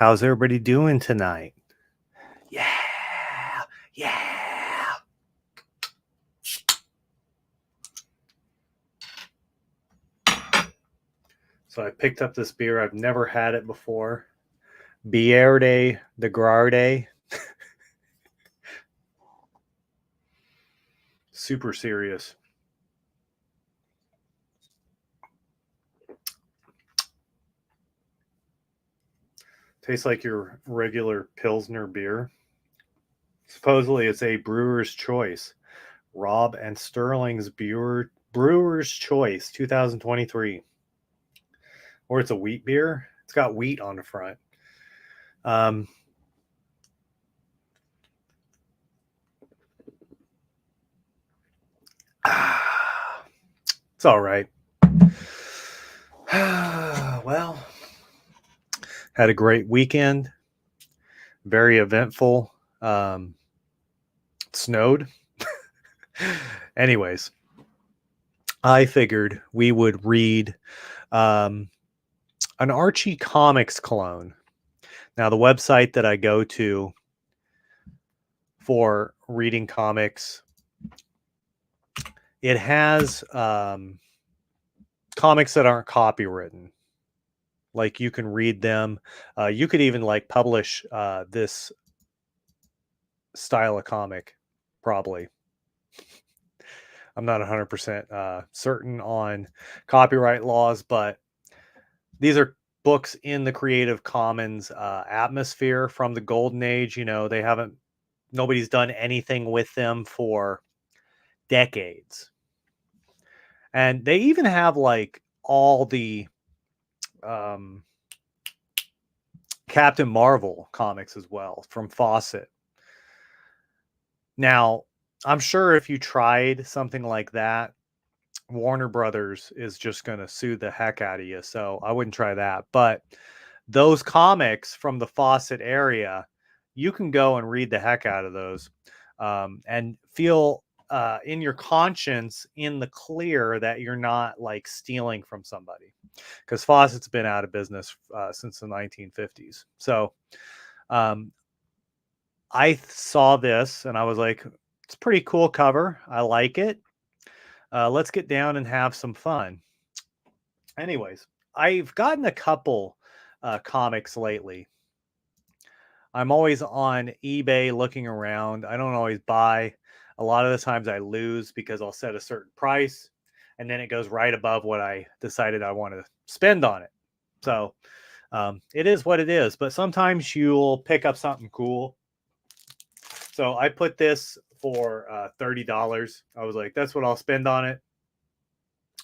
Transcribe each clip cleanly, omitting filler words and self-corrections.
How's everybody doing tonight? Yeah, yeah. So I picked up this beer. I've never had it before. Bierde de Grarde. Super serious. Tastes like your regular Pilsner beer. Supposedly it's a brewer's choice. Rob and Sterling's Brewer's Choice 2023. Or it's a wheat beer. It's got wheat on the front. It's all right. Well, had a great weekend. Very eventful. Snowed. Anyways, I figured we would read an Archie Comics clone. Now, the website that I go to for reading comics, it has comics that aren't copywritten. Like you can read them. You could even like publish this style of comic, probably. I'm not 100% certain on copyright laws, but these are books in the Creative Commons atmosphere from the golden age. You know, nobody's done anything with them for decades. And they even have like all the Captain Marvel comics as well from Fawcett. Now, I'm sure if you tried something like that, Warner Brothers is just going to sue the heck out of you. So I wouldn't try that. But those comics from the Fawcett area, you can go and read the heck out of those and feel in your conscience in the clear that you're not like stealing from somebody, because Fawcett's been out of business since the 1950s. So I saw this and I was like, it's a pretty cool cover. I like it. Let's get down and have some fun. Anyways, I've gotten a couple comics lately. I'm always on eBay looking around. I don't always buy. A lot of the times I lose because I'll set a certain price and then it goes right above what I decided I want to spend on it. So it is what it is. But sometimes you'll pick up something cool. So I put this for $30. I was like, that's what I'll spend on it.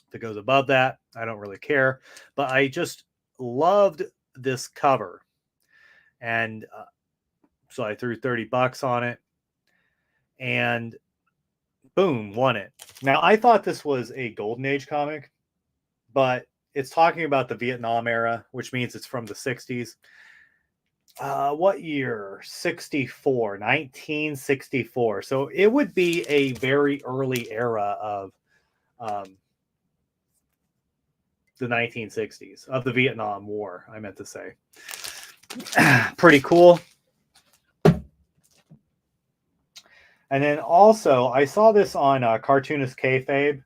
If it goes above that, I don't really care. But I just loved this cover. And so I threw $30 on it. And boom, won it. Now, I thought this was a Golden Age comic, but it's talking about the Vietnam era, which means it's from the 60s. What year? 1964. So it would be a very early era of the 1960s, of the Vietnam War, I meant to say. Pretty cool. And then also, I saw this on Cartoonist Kayfabe,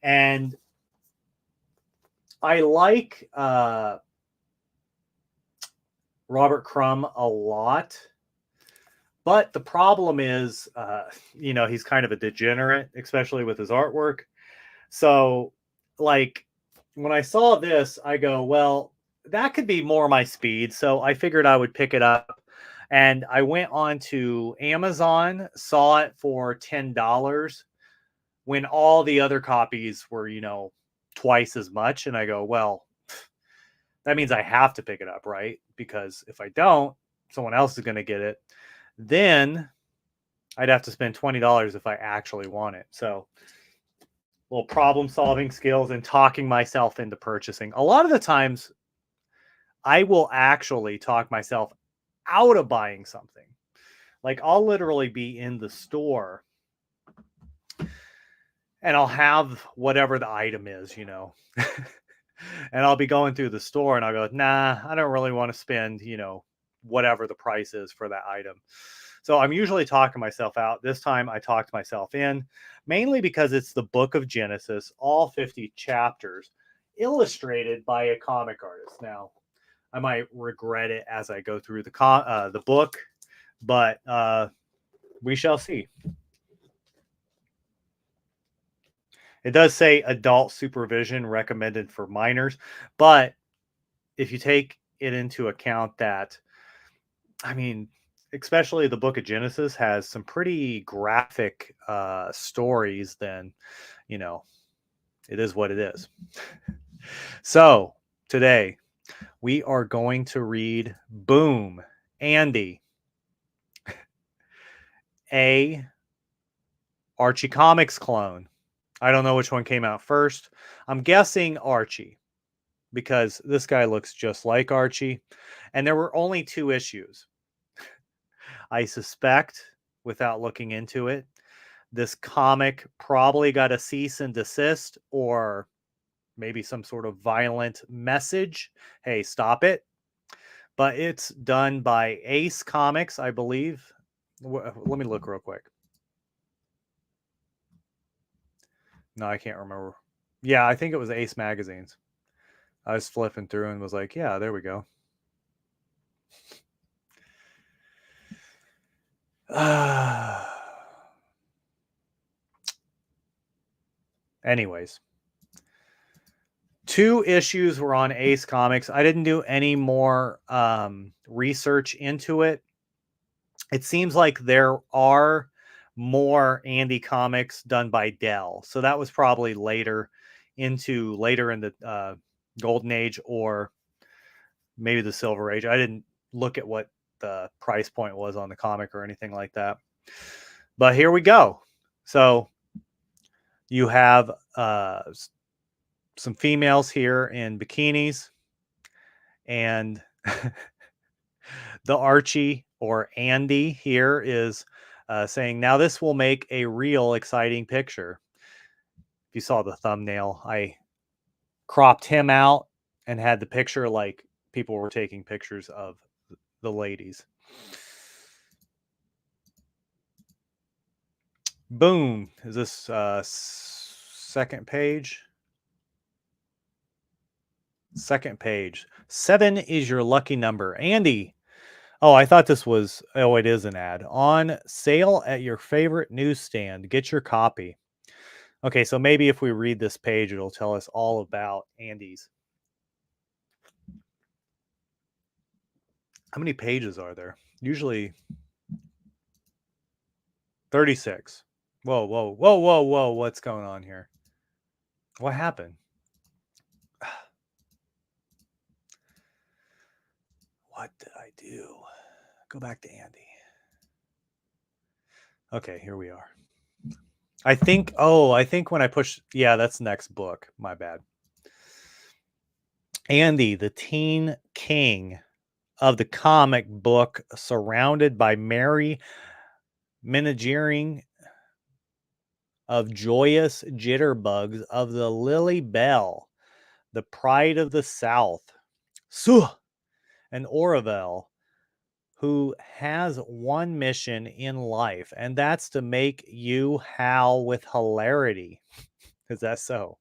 and I like Robert Crumb a lot. But the problem is, he's kind of a degenerate, especially with his artwork. So, like, when I saw this, I go, well, that could be more my speed. So I figured I would pick it up. And I went on to Amazon, saw it for $10 when all the other copies were, twice as much. And I go, well, that means I have to pick it up, right? Because if I don't, someone else is going to get it. Then I'd have to spend $20 if I actually want it. So little problem solving skills and talking myself into purchasing. A lot of the times I will actually talk myself out of buying something. Like I'll literally be in the store and I'll have whatever the item is, and I'll be going through the store and I'll go, nah, I don't really want to spend, whatever the price is for that item. So I'm usually talking myself out. This time I talked myself in, mainly because it's the book of Genesis, all 50 chapters, illustrated by a comic artist. Now, I might regret it as I go through the book, but we shall see. It does say adult supervision recommended for minors, but if you take it into account that, I mean, especially the book of Genesis has some pretty graphic stories, then, you know, it is what it is. So today we are going to read Boom, Andy, a Archie Comics clone. I don't know which one came out first. I'm guessing Archie, because this guy looks just like Archie. And there were only 2 issues. I suspect, without looking into it, this comic probably got a cease and desist, or maybe some sort of violent message. Hey, stop it. But it's done by Ace Comics, I believe. Let me look real quick. No, I can't remember. Yeah, I think it was Ace Magazines. I was flipping through and was like, yeah, there we go. Anyways, 2 issues were on Ace Comics. I didn't do any more research into it. It seems like there are more Andy comics done by Dell, so that was probably later in the Golden Age, or maybe the Silver Age. I didn't look at what the price point was on the comic or anything like that. But here we go. So you have some females here in bikinis, and the Archie, or Andy, here is saying, now this will make a real exciting picture. If you saw the thumbnail, I cropped him out and had the picture like people were taking pictures of the ladies. Boom. Is this second page? Second page. 7 is your lucky number. Andy. Oh, I thought this was, oh, it is an ad. On sale at your favorite newsstand. Get your copy. Okay, so maybe if we read this page, it'll tell us all about Andy's. How many pages are there? Usually 36. Whoa, whoa, whoa, whoa, whoa. What's going on here? What happened? What did I do? Go back to Andy. Okay, here we are. I think when I push, yeah, that's next book. My bad. Andy, the teen king of the comic book, surrounded by merry menagering of joyous jitterbugs of the Lily Belle, the pride of the South, and Orville, who has one mission in life, and that's to make you howl with hilarity. Is that so?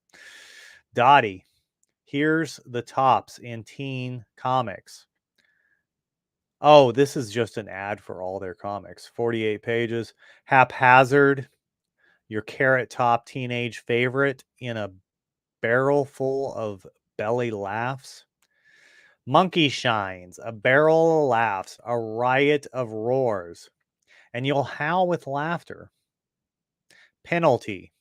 Dottie, here's the tops in teen comics. Oh, this is just an ad for all their comics. 48 pages. Haphazard, your carrot top teenage favorite in a barrel full of belly laughs. Monkey shines, a barrel of laughs, a riot of roars, and you'll howl with laughter. Penalty.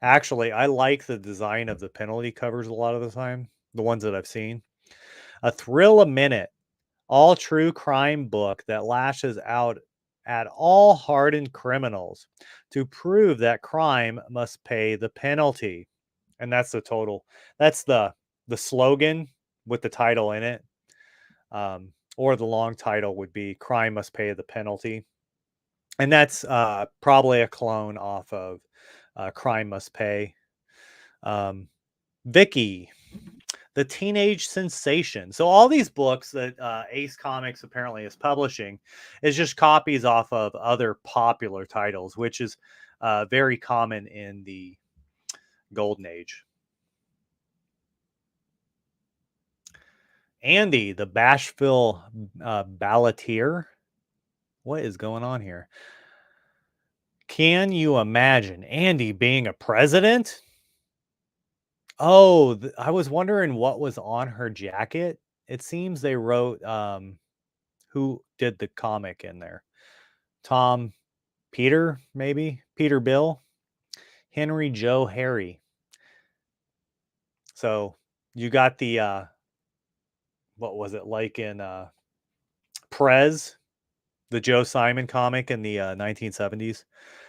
Actually, I like the design of the penalty covers a lot of the time, the ones that I've seen. A thrill a minute, all true crime book that lashes out at all hardened criminals to prove that crime must pay the penalty. And that's the total. That's the slogan with the title in it. Or the long title would be Crime Must Pay the Penalty. And that's probably a clone off of Crime Must Pay. Vicky, The teenage sensation. So all these books that Ace Comics apparently is publishing is just copies off of other popular titles, which is very common in the Golden Age. Andy, the Bashville Ballateer. What is going on here? Can you imagine Andy being a president? Oh, I was wondering what was on her jacket. It seems they wrote who did the comic in there. Tom Peter, maybe? Peter Bill? Henry Joe Harry. So you got the what was it like in Prez, the Joe Simon comic in the 1970s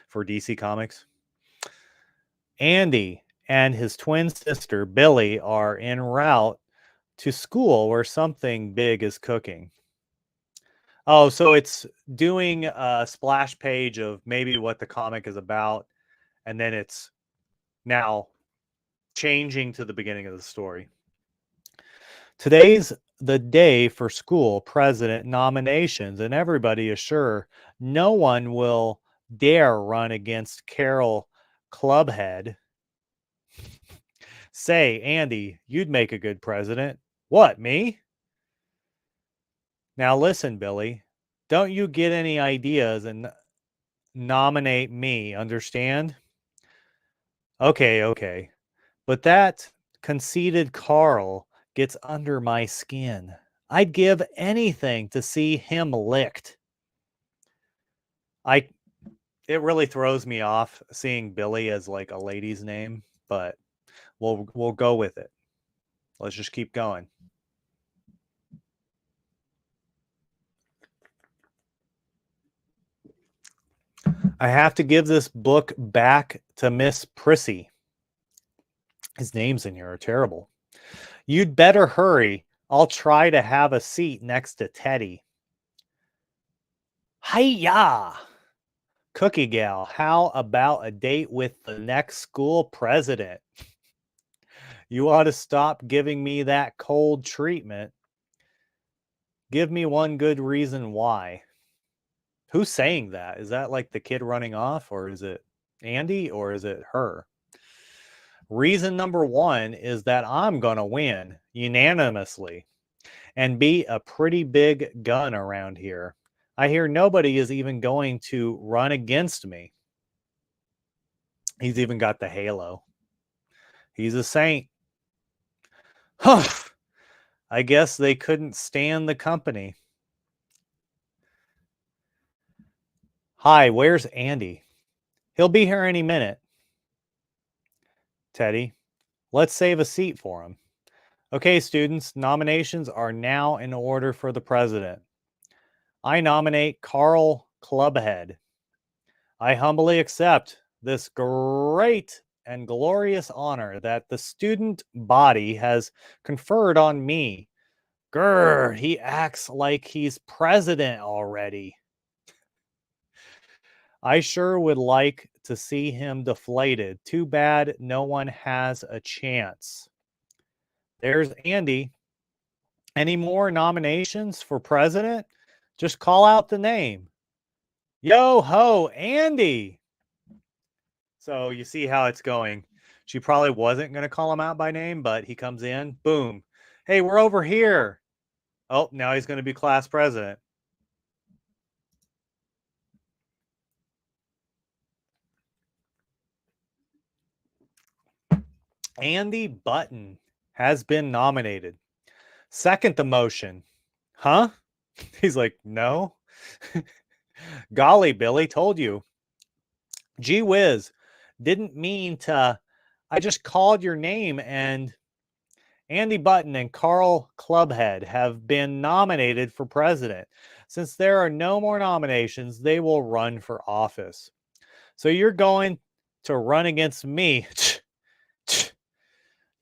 for DC Comics? Andy and his twin sister Billy are en route to school where something big is cooking. Oh, so it's doing a splash page of maybe what the comic is about, and then it's now changing to the beginning of the story. Today's the day for school president nominations, and everybody is sure no one will dare run against Carol Clubhead. Say, Andy, you'd make a good president. What, me? Now listen, Billy, don't you get any ideas and nominate me, understand? Okay. But that conceited Carl gets under my skin. I'd give anything to see him licked. It really throws me off seeing Billy as like a lady's name, but we'll go with it. Let's just keep going. I have to give this book back to Miss Prissy. His names in here are terrible. You'd better hurry. I'll try to have a seat next to Teddy. Hi-ya! Cookie Gal, how about a date with the next school president? You ought to stop giving me that cold treatment. Give me one good reason why. Who's saying that? Is that like the kid running off, or is it Andy, or is it her? Reason number one is that I'm going to win unanimously and be a pretty big gun around here. I hear nobody is even going to run against me. He's even got the halo. He's a saint. Humph. I guess they couldn't stand the company. Hi, where's Andy? He'll be here any minute. Teddy, let's save a seat for him. Okay, students, nominations are now in order for the president. I nominate Carl Clubhead. I humbly accept this great and glorious honor that the student body has conferred on me. Grr, he acts like he's president already. I sure would like to see him deflated. Too bad no one has a chance. There's Andy. Any more nominations for president? Just call out the name. Yo ho, Andy. So you see how it's going. She probably wasn't going to call him out by name, but he comes in. Boom. Hey, we're over here. Oh, now he's going to be class president. Andy Button has been nominated. Second the motion. Huh? He's like, no. Golly, Billy, told you. Gee whiz. Didn't mean to. I just called your name, and Andy Button and Carl Clubhead have been nominated for president. Since there are no more nominations, they will run for office. So you're going to run against me.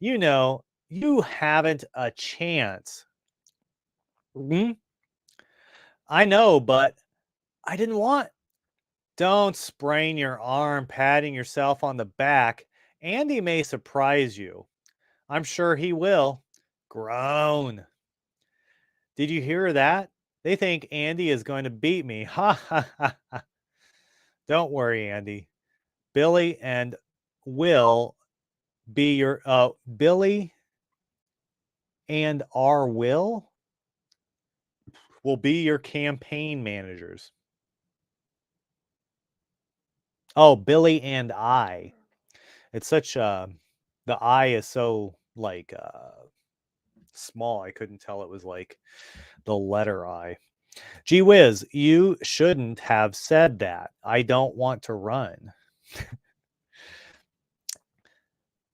You know, you haven't a chance. I know, but I didn't want. Don't sprain your arm patting yourself on the back. Andy may surprise you. I'm sure he will. Groan. Did you hear that? They think Andy is going to beat me. Ha ha ha ha. Don't worry, Andy. Billy and Will be your Billy and our will be your campaign managers. Oh, Billy and I. It's such the I is so like small. I couldn't tell it was like the letter I. Gee whiz, you shouldn't have said that. I don't want to run.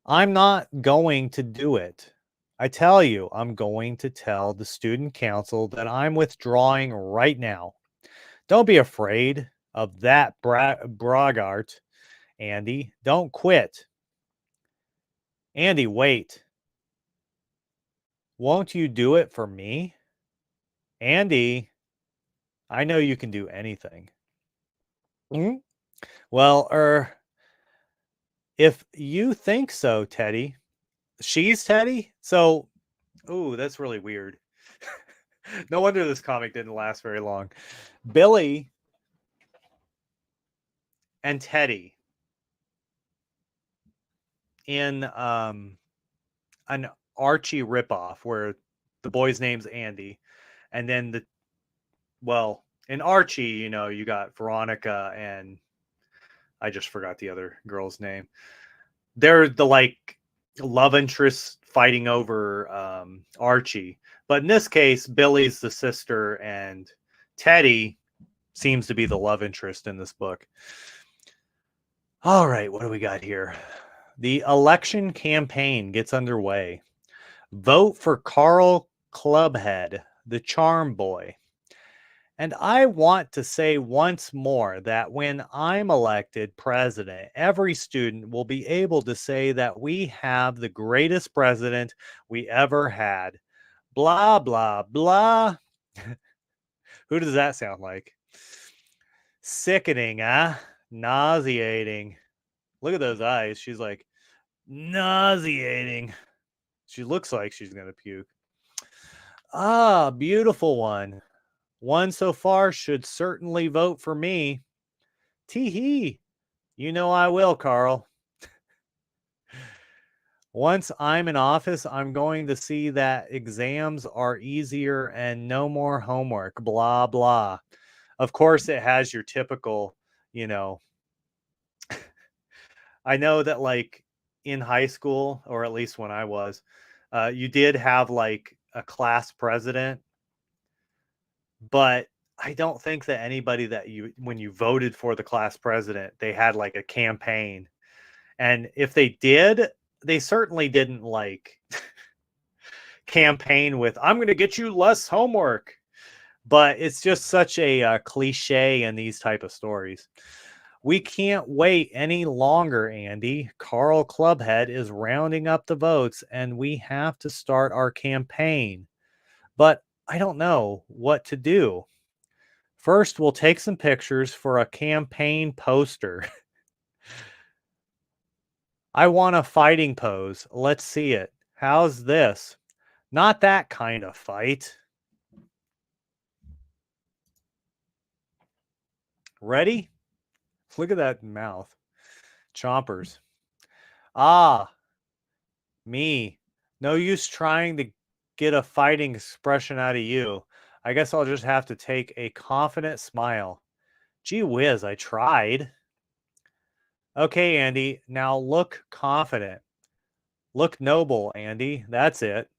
I'm not going to do it. I tell you, I'm going to tell the student council that I'm withdrawing right now. Don't be afraid of that braggart, Andy. Don't quit. Andy, wait. Won't you do it for me? Andy, I know you can do anything. Hmm? Well, if you think so, Teddy. She's Teddy? So, ooh, that's really weird. No wonder this comic didn't last very long. Billy and Teddy in an Archie ripoff where the boy's name's Andy. And then in Archie, you got Veronica and I just forgot the other girl's name. They're the like love interests fighting over Archie. But in this case, Billy's the sister and Teddy seems to be the love interest in this book. All right, what do we got here? The election campaign gets underway. Vote for Carl Clubhead, the charm boy. And I want to say once more that when I'm elected president, every student will be able to say that we have the greatest president we ever had. Blah, blah, blah. Who does that sound like? Sickening, huh? Nauseating. Look at those eyes. She's like, nauseating. She looks like she's going to puke. Ah, beautiful one. One so far should certainly vote for me. Tee-hee. You know I will, Carl. Once I'm in office, I'm going to see that exams are easier and no more homework, blah, blah. Of course, it has your typical, you know, I know that like in high school, or at least when I was, you did have like a class president, but I don't think that anybody that when you voted for the class president, they had like a campaign. And if they did, they certainly didn't like campaign with, I'm going to get you less homework. But it's just such a cliche in these type of stories. We can't wait any longer, Andy. Carl Clubhead is rounding up the votes, and we have to start our campaign. But I don't know what to do. First, we'll take some pictures for a campaign poster. I want a fighting pose. Let's see it. How's this? Not that kind of fight. Ready? Look at that mouth. Chompers. Ah, me. No use trying to get a fighting expression out of you. I guess I'll just have to take a confident smile. Gee whiz, I tried. Okay, Andy, now look confident. Look noble, Andy. That's it.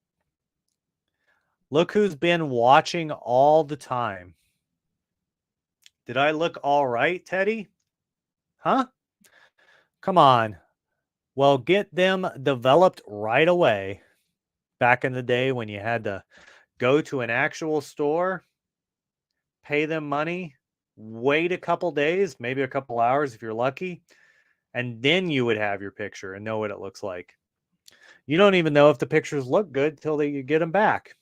Look who's been watching all the time. Did I look all right, Teddy? Huh? Come on. Well, get them developed right away. Back in the day when you had to go to an actual store, pay them money, wait a couple days, maybe a couple hours if you're lucky, and then you would have your picture and know what it looks like. You don't even know if the pictures look good till you get them back.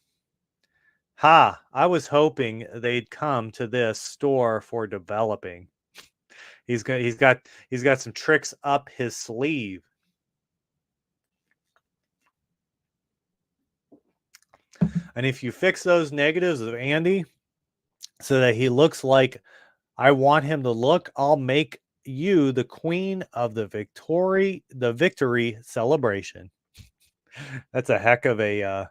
Ha, I was hoping they'd come to this store for developing. He's got some tricks up his sleeve. And if you fix those negatives of Andy so that he looks like I want him to look, I'll make you the queen of the victory celebration. That's a heck of a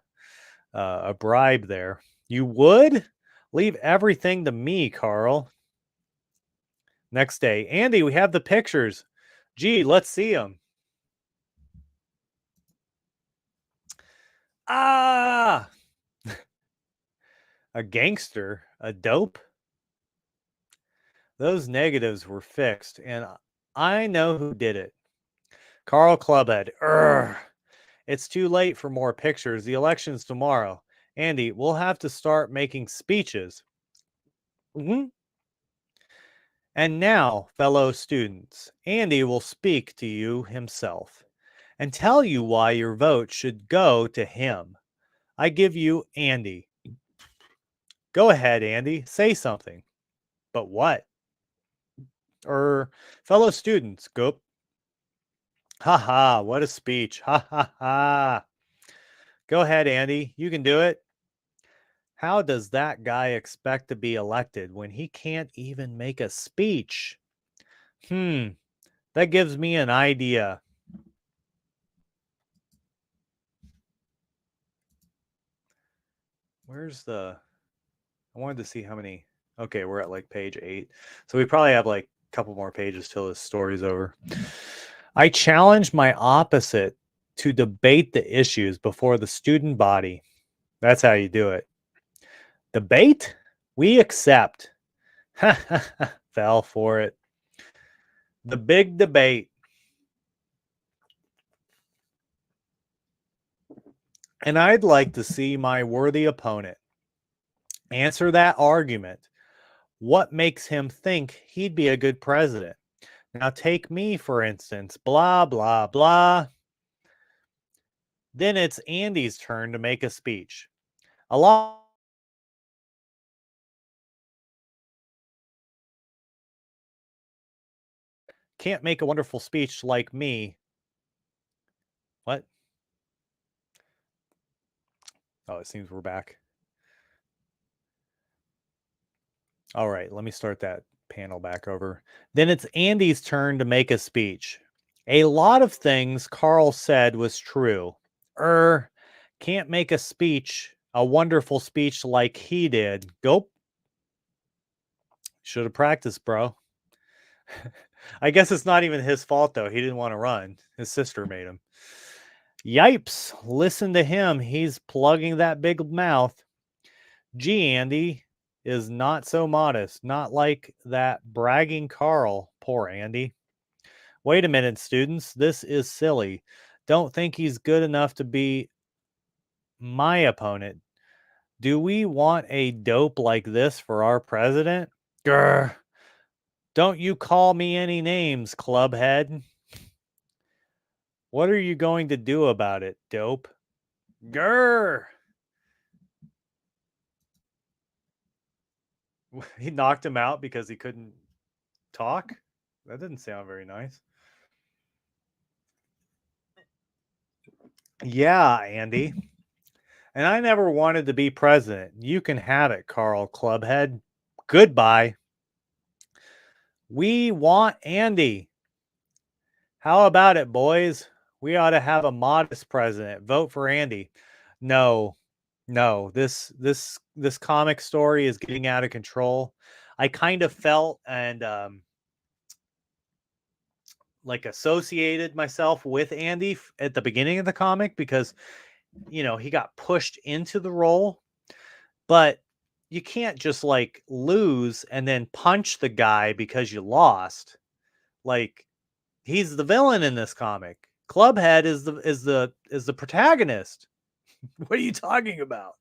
bribe there. You would leave everything to me, Carl. Next day, Andy, we have the pictures. Gee, let's see them. Ah, a gangster, a dope. Those negatives were fixed, and I know who did it. Carl Clubhead. Urgh. It's too late for more pictures. The election's tomorrow. Andy, we'll have to start making speeches. Mhm. And now, fellow students, Andy will speak to you himself and tell you why your vote should go to him. I give you Andy. Go ahead, Andy. Say something. But what? Fellow students, go. Ha ha, what a speech. Ha ha ha. Go ahead, Andy. You can do it. How does that guy expect to be elected when he can't even make a speech? That gives me an idea. Where's the... I wanted to see how many... Okay, we're at like page 8. So we probably have like a couple more pages till this story's over. I challenge my opposite to debate the issues before the student body. That's how you do it. Debate? We accept. Fell for it. The big debate. And I'd like to see my worthy opponent answer that argument. What makes him think he'd be a good president? Now, take me, for instance. Blah, blah, blah. Then it's Andy's turn to make a speech. A lot can't make a wonderful speech like me. What? Oh, it seems we're back. All right, let me start that panel back over. Then it's Andy's turn to make a speech. A lot of things Carl said was true. Can't make a speech, a wonderful speech like he did. Go. Should have practiced, bro. I guess it's not even his fault, though. He didn't want to run. His sister made him. Yipes. Listen to him. He's plugging that big mouth. Gee, Andy is not so modest. Not like that bragging Carl. Poor Andy. Wait a minute, students. This is silly. Don't think he's good enough to be my opponent. Do we want a dope like this for our president? Grr. Don't you call me any names, clubhead. What are you going to do about it, dope? Grr. He knocked him out because he couldn't talk? That didn't sound very nice. Yeah, Andy. And I never wanted to be president. You can have it, Carl Clubhead. Goodbye. We want Andy. How about it, boys? We ought to have a modest president. Vote for Andy. No, no. This comic story is getting out of control. I kind of felt and like associated myself with Andy at the beginning of the comic because he got pushed into the role, but you can't just like lose and then punch the guy because you lost. Like, he's the villain in this comic. Clubhead is the protagonist. What are you talking about?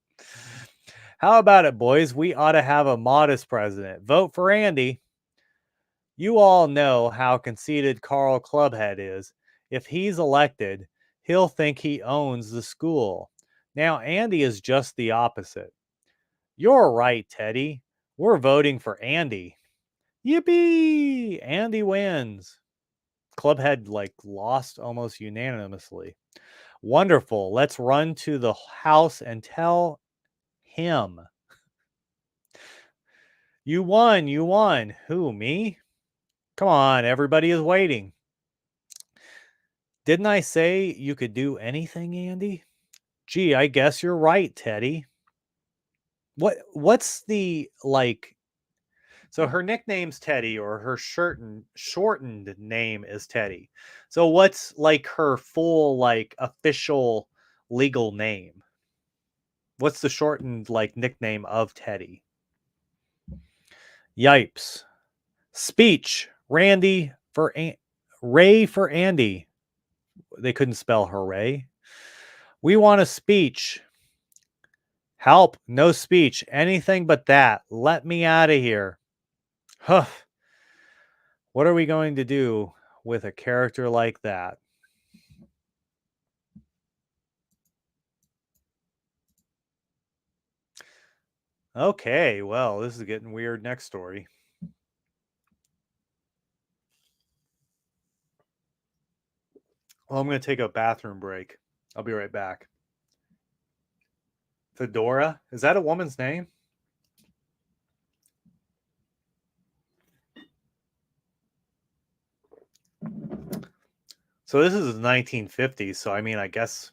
How about it, boys? We ought to have a modest president. Vote for Andy. You all know how conceited Carl Clubhead is. If he's elected, he'll think he owns the school. Now, Andy is just the opposite. You're right, Teddy. We're voting for Andy. Yippee! Andy wins. Clubhead lost almost unanimously. Wonderful. Let's run to the house and tell him. You won. You won. Who, me? Come on, everybody is waiting. Didn't I say you could do anything, Andy? Gee, I guess you're right, Teddy. What's the like? So her nickname's Teddy, or her shortened name is Teddy. So what's like her full like official legal name? What's the shortened like nickname of Teddy? Yipes. Speech. Randy for Ray for Andy. They couldn't spell hooray. We want a speech. Help. No speech. Anything but that. Let me out of here. Huh. What are we going to do with a character like that? Okay, well, this is getting weird. Next story. Well, I'm going to take a bathroom break. I'll be right back. Fedora? Is that a woman's name? So this is the 1950s. So, I mean, I guess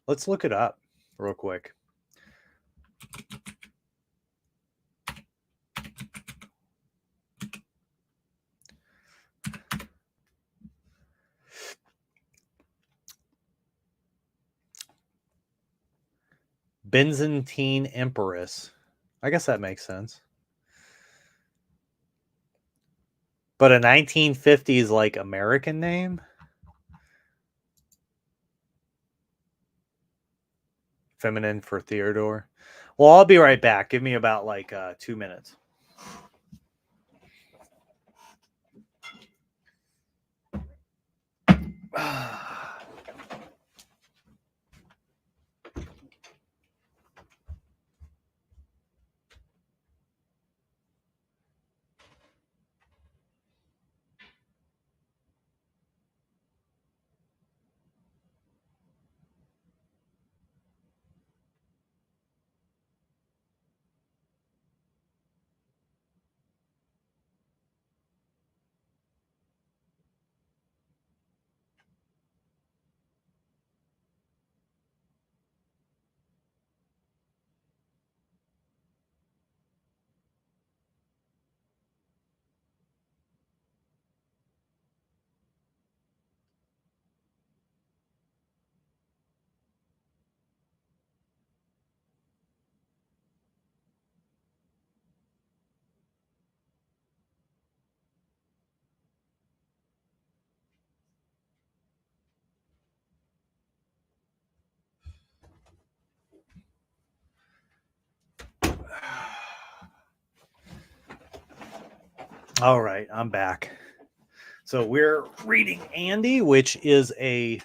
let's look it up real quick. Byzantine Empress. I guess that makes sense. But a 1950s like American name? Feminine for Theodore. Well, I'll be right back. Give me about like 2 minutes. All right, I'm back. So we're reading Andy, which is a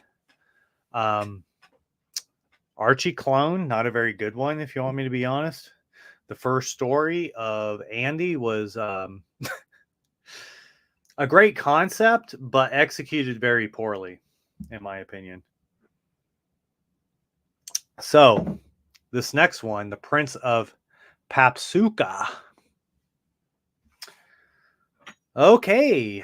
Archie clone, not a very good one, if you want me to be honest. The first story of Andy was a great concept, but executed very poorly, in my opinion. So this next one, The Prince of Papsuka. Okay.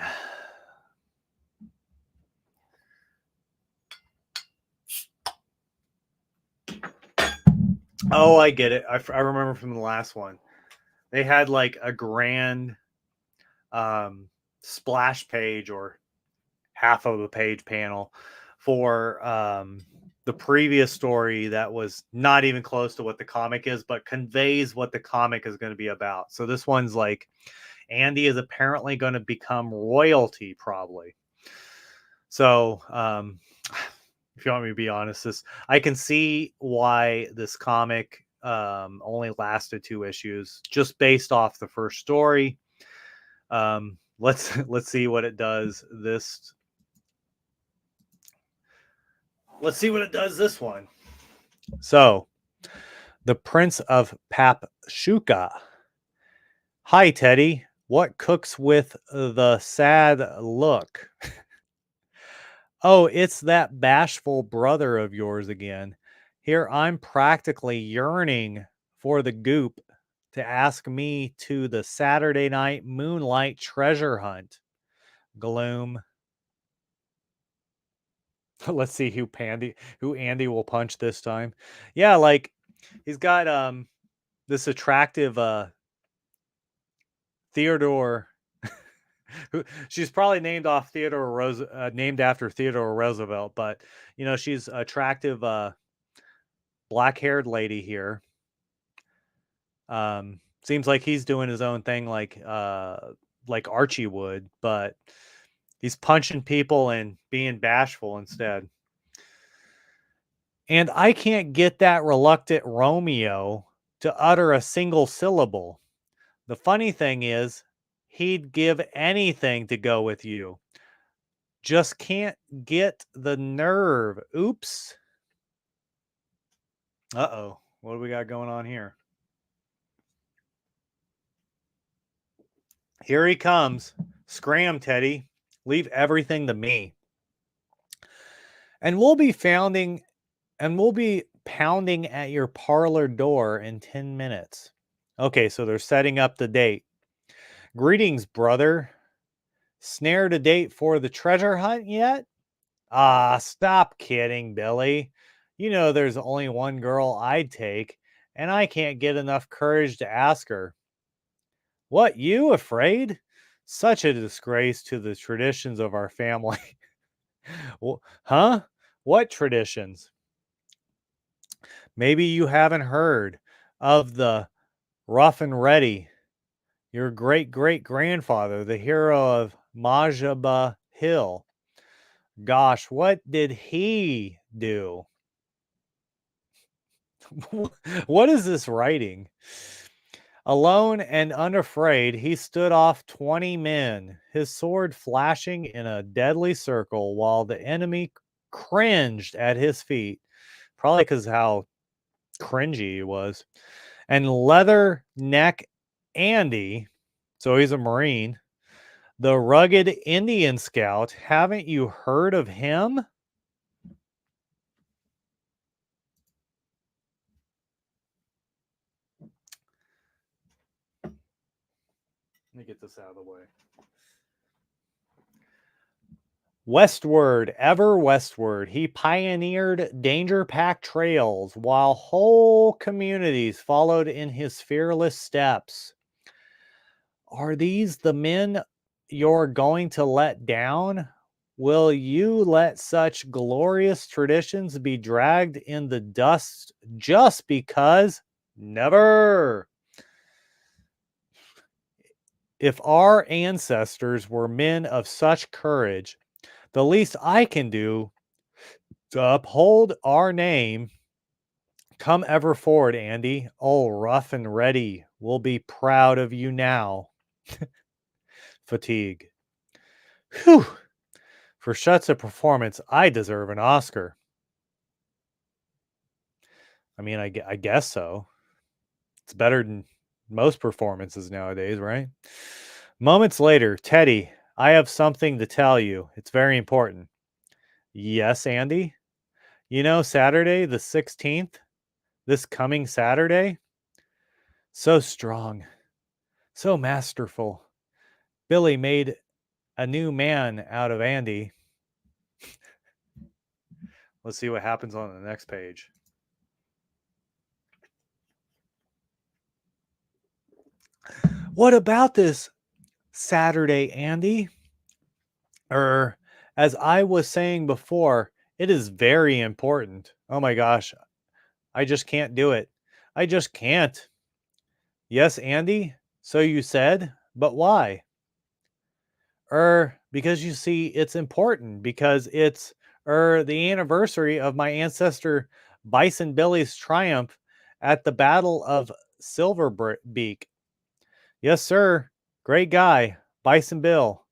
Oh, I get it. I remember from the last one. They had like a grand splash page or half of a page panel for the previous story that was not even close to what the comic is, but conveys what the comic is going to be about. So this one's like Andy is apparently going to become royalty, probably. So if you want me to be honest, I can see why this comic only lasted 2 issues, just based off the first story. Let's see what it does this. Let's see what it does this one. So, The Prince of Papsuka. Hi, Teddy. What cooks with the sad look? Oh, it's that bashful brother of yours again. Here I'm practically yearning for the goop to ask me to the Saturday night moonlight treasure hunt. Gloom. Let's see who Andy will punch this time. Yeah, like he's got this attractive Theodore she's probably named after Theodore Roosevelt, but she's attractive black-haired lady here. Seems like he's doing his own thing like Archie would, but he's punching people and being bashful instead. And I can't get that reluctant Romeo to utter a single syllable. The funny thing is, he'd give anything to go with you. Just can't get the nerve. Oops. Uh-oh. What do we got going on here? Here he comes. Scram, Teddy. Leave everything to me. And we'll be pounding at your parlor door in 10 minutes. Okay, so they're setting up the date. Greetings, brother. Snared a date for the treasure hunt yet? Ah, stop kidding, Billy. You know there's only one girl I'd take, and I can't get enough courage to ask her. What, you afraid? Such a disgrace to the traditions of our family. Huh? What traditions? Maybe you haven't heard of the Rough and Ready, your great great grandfather, the hero of Majaba Hill. Gosh, what did he do? What is this writing? Alone and unafraid, he stood off 20 men, his sword flashing in a deadly circle while the enemy cringed at his feet. Probably because how cringy he was. And leather neck Andy, so he's a Marine, the rugged Indian scout. Haven't you heard of him? Let me get this out of the way. Westward, ever westward, he pioneered danger-packed trails while whole communities followed in his fearless steps. Are these the men you're going to let down? Will you let such glorious traditions be dragged in the dust just because? Never. If our ancestors were men of such courage, the least I can do to uphold our name. Come ever forward, Andy. Oh, Rough and Ready. We'll be proud of you now. Fatigue. Whew. For such a performance, I deserve an Oscar. I mean, I guess so. It's better than most performances nowadays, right? Moments later, Teddy, I have something to tell you. It's very important. Yes, Andy? You know, Saturday, the 16th, this coming Saturday? So strong, so masterful. Billy made a new man out of Andy. Let's see what happens on the next page. What about this Saturday, Andy? As I was saying before, it is very important. Oh my gosh, I just can't do it. I just can't. Yes, Andy, so you said, but why? Because you see, it's important because it's the anniversary of my ancestor Bison Billy's triumph at the Battle of Silverbeak. Yes, sir. Great guy, Bison Bill.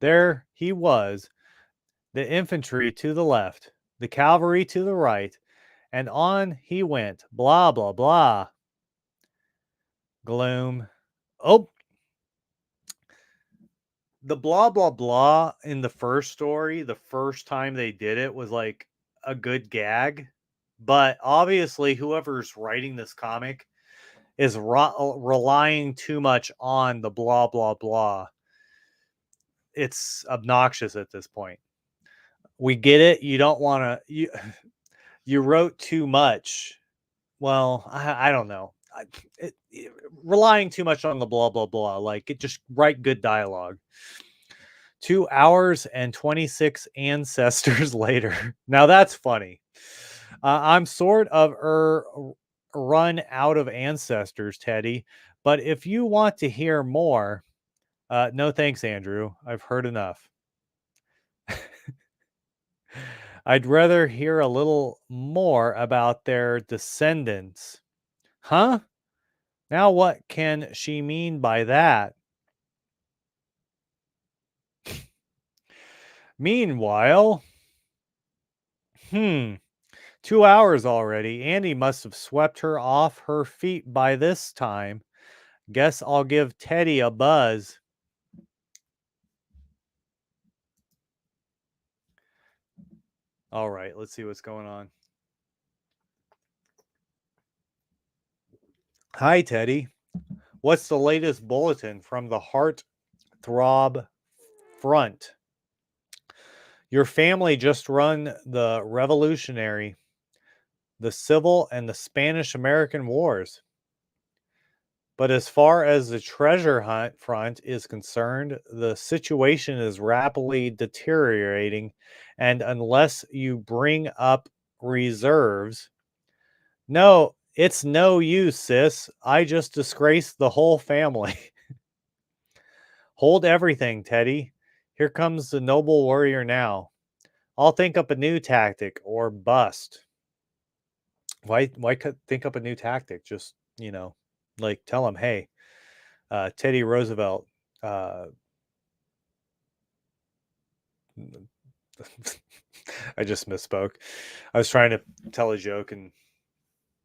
There he was, the infantry to the left, the cavalry to the right, and on he went. Blah, blah, blah. Gloom. Oh, the blah, blah, blah in the first story, the first time they did it was like a good gag, but obviously whoever's writing this comic is relying too much on the blah blah blah. It's obnoxious at this point. We get it. You don't want to. You wrote too much. Well, I don't know. Relying too much on the blah blah blah. Like, it just write good dialogue. 2 hours and 26 ancestors later. Now that's funny. I'm sort of run out of ancestors, Teddy. But if you want to hear more, no thanks, Andrew. I've heard enough. I'd rather hear a little more about their descendants. Huh? Now what can she mean by that? Meanwhile, 2 hours already. Andy must have swept her off her feet by this time. Guess I'll give Teddy a buzz. All right, let's see what's going on. Hi, Teddy. What's the latest bulletin from the Heart Throb Front? Your family just run the Revolutionary, the Civil, and the Spanish-American Wars. But as far as the treasure hunt front is concerned, the situation is rapidly deteriorating, and unless you bring up reserves, no, it's no use, sis. I just disgraced the whole family. Hold everything, Teddy. Here comes the noble warrior now. I'll think up a new tactic or bust. Why think up a new tactic? Just, like, tell him, hey, Teddy Roosevelt, I just misspoke. I was trying to tell a joke and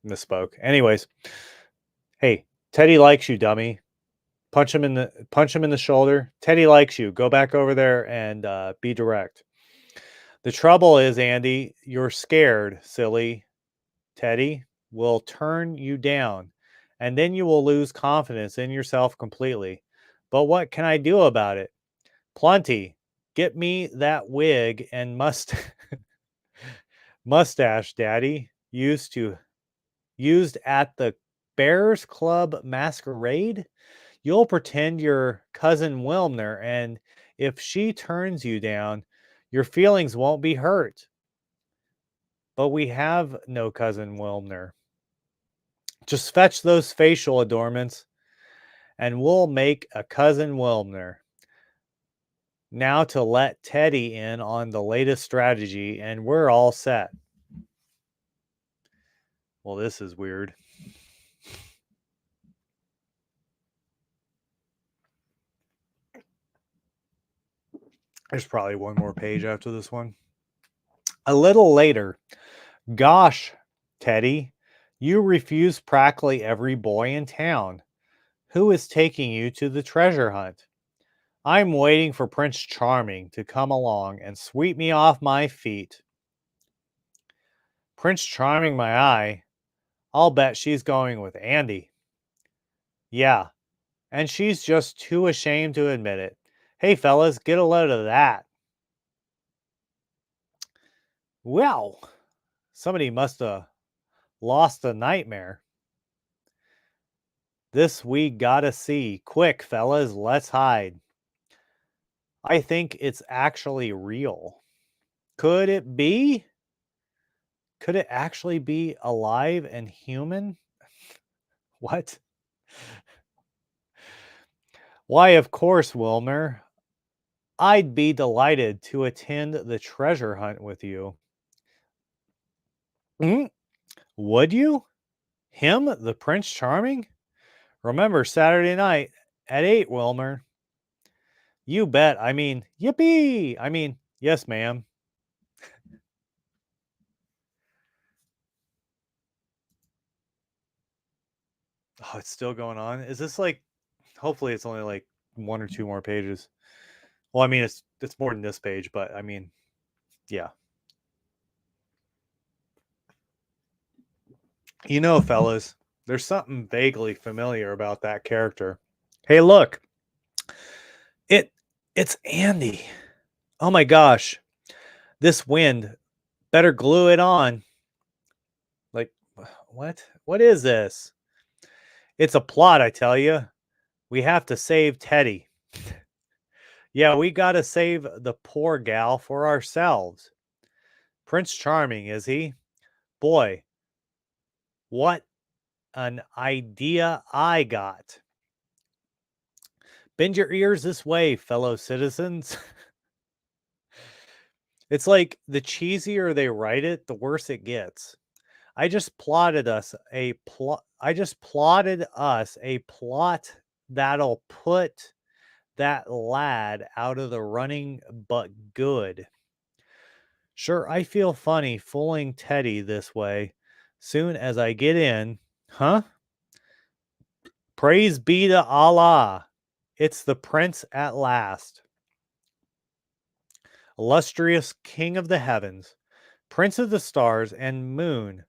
misspoke. Anyways, hey, Teddy likes you, dummy. Punch him in the shoulder. Teddy likes you. Go back over there and be direct. The trouble is, Andy, you're scared, silly. Teddy will turn you down, and then you will lose confidence in yourself completely. But what can I do about it? Plenty. Get me that wig and mustache Daddy used at the Bears Club masquerade. You'll pretend you're cousin Wilmer, and if she turns you down, your feelings won't be hurt. But we have no cousin Wilmer. Just fetch those facial adornments, and we'll make a cousin Wilmer. Now to let Teddy in on the latest strategy, and we're all set. Well, this is weird. There's probably one more page after this one. A little later, gosh, Teddy, you refuse practically every boy in town. Who is taking you to the treasure hunt? I'm waiting for Prince Charming to come along and sweep me off my feet. Prince Charming, my eye. I'll bet she's going with Andy. Yeah, and she's just too ashamed to admit it. Hey, fellas, get a load of that. Well, somebody must have lost a nightmare. This we gotta see. Quick, fellas, let's hide. I think it's actually real. Could it be? Could it actually be alive and human? What? Why, of course, Wilmer. I'd be delighted to attend the treasure hunt with you. Mm, would you? Him, the Prince Charming? Remember Saturday night at 8, Wilmer. You bet. I mean, yippee! I mean, yes, ma'am. Oh, it's still going on. Is this like, hopefully it's only like one or two more pages. Well, I mean, it's more than this page, but I mean, yeah. You know, fellas, there's something vaguely familiar about that character. Hey, look, it it's Andy. Oh my gosh, this wind better glue it on. Like, what? What is this? It's a plot, I tell you. We have to save Teddy. Yeah, we got to save the poor gal for ourselves. Prince Charming, is he? Boy, what an idea I got. Bend your ears this way, fellow citizens. It's like the cheesier they write it, the worse it gets. I just plotted us a plot that'll put that lad out of the running, but good. Sure, I feel funny fooling Teddy this way. Soon as I get in, huh? Praise be to Allah. It's the prince at last. Illustrious king of the heavens, prince of the stars and moon,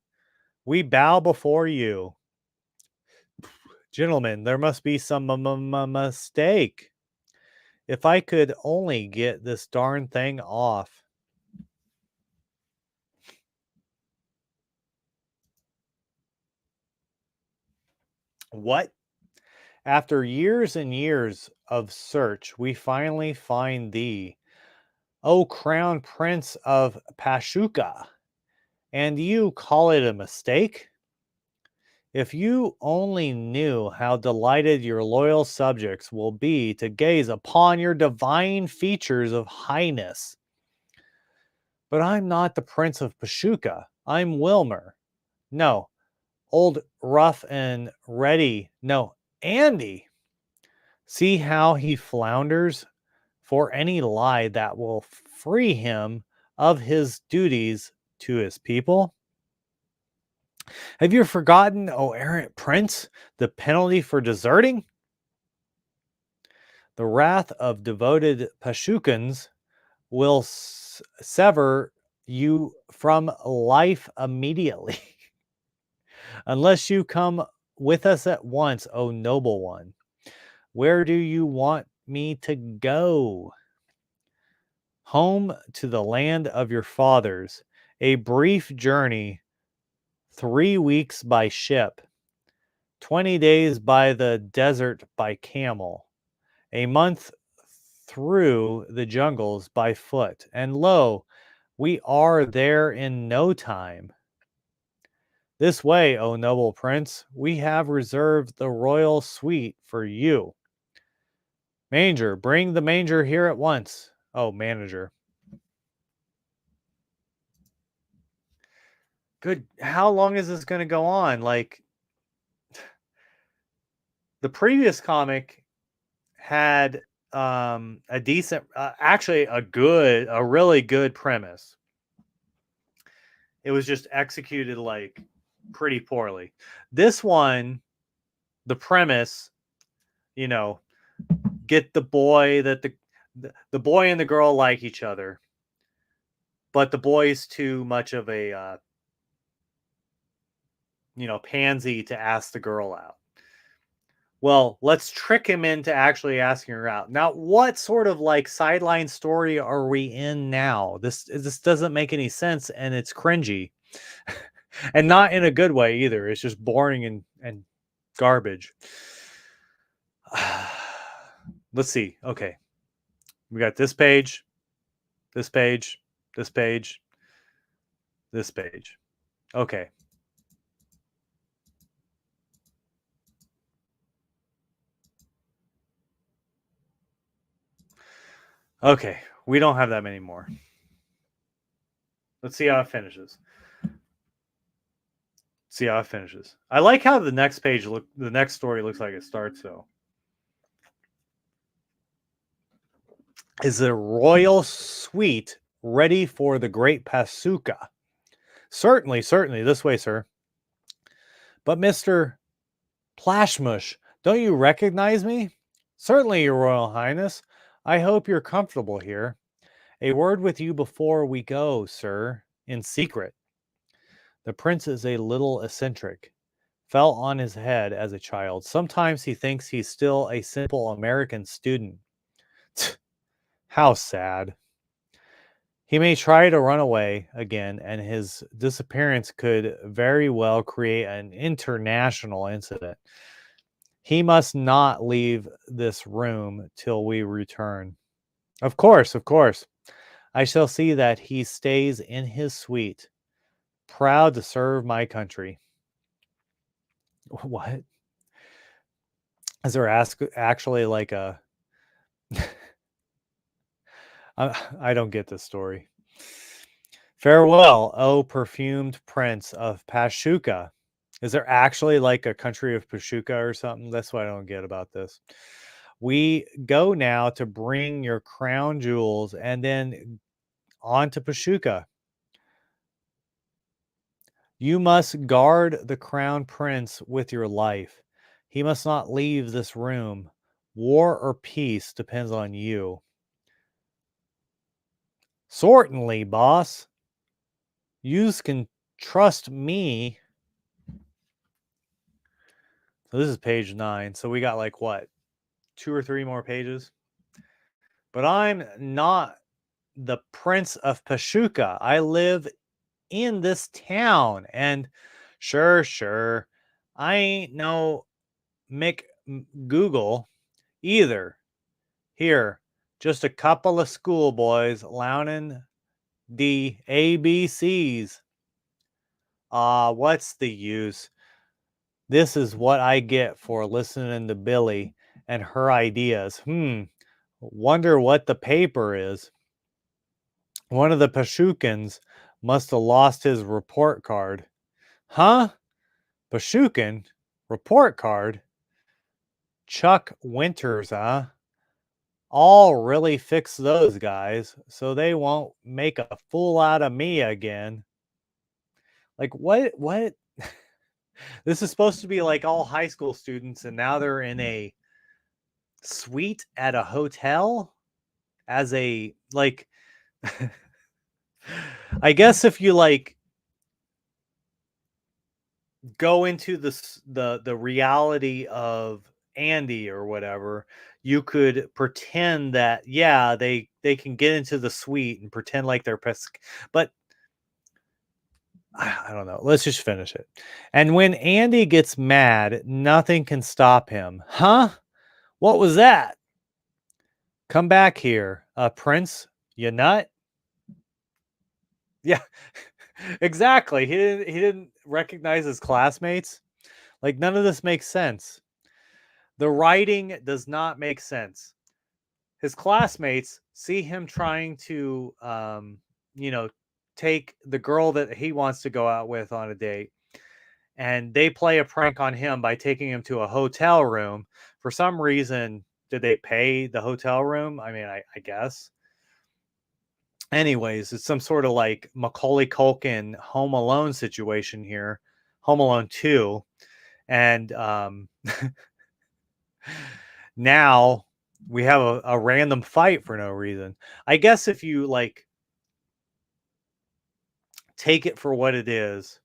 we bow before you. Gentlemen, there must be some mistake. If I could only get this darn thing off. What? After years and years of search, we finally find thee, O crown prince of Pashuka. And you call it a mistake? If you only knew how delighted your loyal subjects will be to gaze upon your divine features of highness. But I'm not the Prince of Pashuka. I'm Wilmer. No, old rough and ready. No, Andy. See how he flounders for any lie that will free him of his duties to his people. Have you forgotten, O errant prince, the penalty for deserting? The wrath of devoted Pashukans will sever you from life immediately, unless you come with us at once, O noble one. Where do you want me to go? Home to the land of your fathers, a brief journey, 3 weeks by ship, 20 days by the desert by camel, a month through the jungles by foot, and lo, we are there in no time. This way, O noble prince, we have reserved the royal suite for you. Manger, bring the manger here at once. Oh, manager. Good. How long is this going to go on? Like, the previous comic had a decent, actually a really good premise. It was just executed like pretty poorly. This one, the premise, you know, get the boy that the boy and the girl like each other, but the boy's too much of a pansy to ask the girl out. Well, let's trick him into actually asking her out. Now, what sort of like sideline story are we in now? This doesn't make any sense, and it's cringy, and not in a good way either. It's just boring and garbage. Let's see. Okay, we got this page, this page, this page, this page. Okay. Okay, we don't have that many more. Let's see how it finishes. See how it finishes. I like how the next the next story looks like it starts though. Is the royal suite ready for the great Pasuka? Certainly, certainly. This way, sir. But Mr. Plashmush, don't you recognize me? Certainly, Your Royal Highness. I hope you're comfortable here. A word with you before we go, sir, in secret. The prince is a little eccentric. Fell on his head as a child. Sometimes he thinks he's still a simple American student. How sad. He may try to run away again, and his disappearance could very well create an international incident. He must not leave this room till we return. Of course, of course. I shall see that he stays in his suite. Proud to serve my country. What? Is there actually like a... I don't get this story. Farewell, O perfumed prince of Pashuka. Is there actually like a country of Pashuka or something? That's what I don't get about this. We go now to bring your crown jewels and then on to Pashuka. You must guard the crown prince with your life. He must not leave this room. War or peace depends on you. Certainly, boss. Yous can trust me. So this is page 9. So we got like what? 2 or 3 more pages. But I'm not the Prince of Pashuka. I live in this town. And sure. I ain't no Mick Google either. Here, just a couple of schoolboys lounging the ABCs. What's the use? This is what I get for listening to Billy and her ideas. Wonder what the paper is. One of the Pashukins must have lost his report card. Huh? Pashukin? Report card? Chuck Winters, huh? I'll really fix those guys so they won't make a fool out of me again. Like, what? This is supposed to be like all high school students, and now they're in a suite at a hotel as a, like, I guess if you like go into the reality of Andy or whatever, you could pretend that they can get into the suite and pretend like they're but I don't know. Let's just finish it. And when Andy gets mad, nothing can stop him. Huh? What was that? Come back here, Prince. You nut? Yeah, exactly. He didn't recognize his classmates. Like, none of this makes sense. The writing does not make sense. His classmates see him trying to take the girl that he wants to go out with on a date, and they play a prank on him by taking him to a hotel room. For some reason, did they pay the hotel room? I mean, I guess. Anyways, it's some sort of like Macaulay Culkin Home Alone situation here. Home Alone 2. And now we have a random fight for no reason. I guess if you like take it for what it is,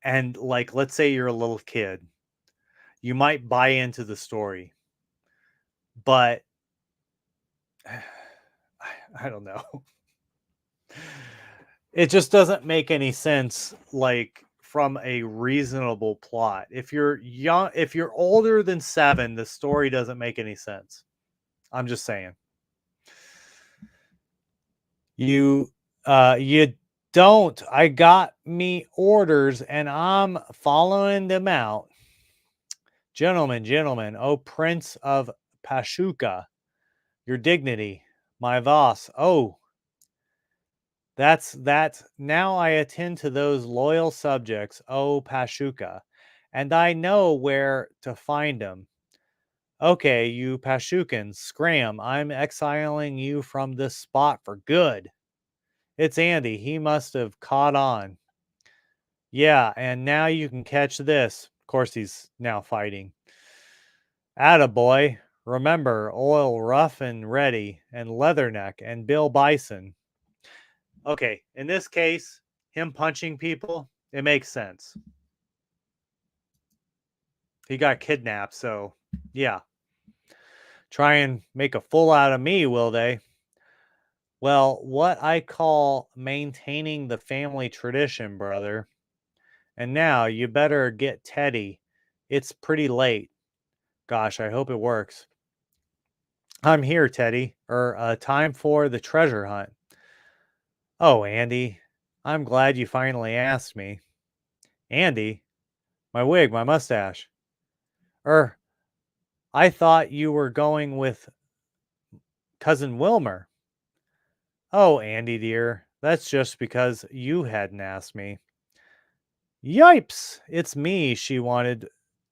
and like, let's say you're a little kid, you might buy into the story. But I don't know. It just doesn't make any sense, like, from a reasonable plot. If you're young, if you're older than 7, the story doesn't make any sense. I'm just saying. You don't. I got me orders and I'm following them out. Gentlemen, oh Prince of Pashuka, your dignity, my boss. Oh, that's that. Now I attend to those loyal subjects, oh Pashuka, and I know where to find them. Okay, you Pashukans, scram. I'm exiling you from this spot for good. It's Andy. He must have caught on. Yeah, and now you can catch this. Of course, he's now fighting. Attaboy. Remember, Oil Rough and Ready, and Leatherneck, and Bill Bison. Okay, in this case, him punching people, It makes sense. He got kidnapped, so yeah. Try and make a fool out of me, will they? Well, what I call maintaining the family tradition, brother. And now you better get Teddy. It's pretty late. Gosh, I hope it works. I'm here, Teddy. Time for the treasure hunt. Oh, Andy, I'm glad you finally asked me. Andy, my wig, my mustache. Er, I thought you were going with Cousin Wilmer. Oh, Andy dear, that's just because you hadn't asked me. Yipes! It's me she wanted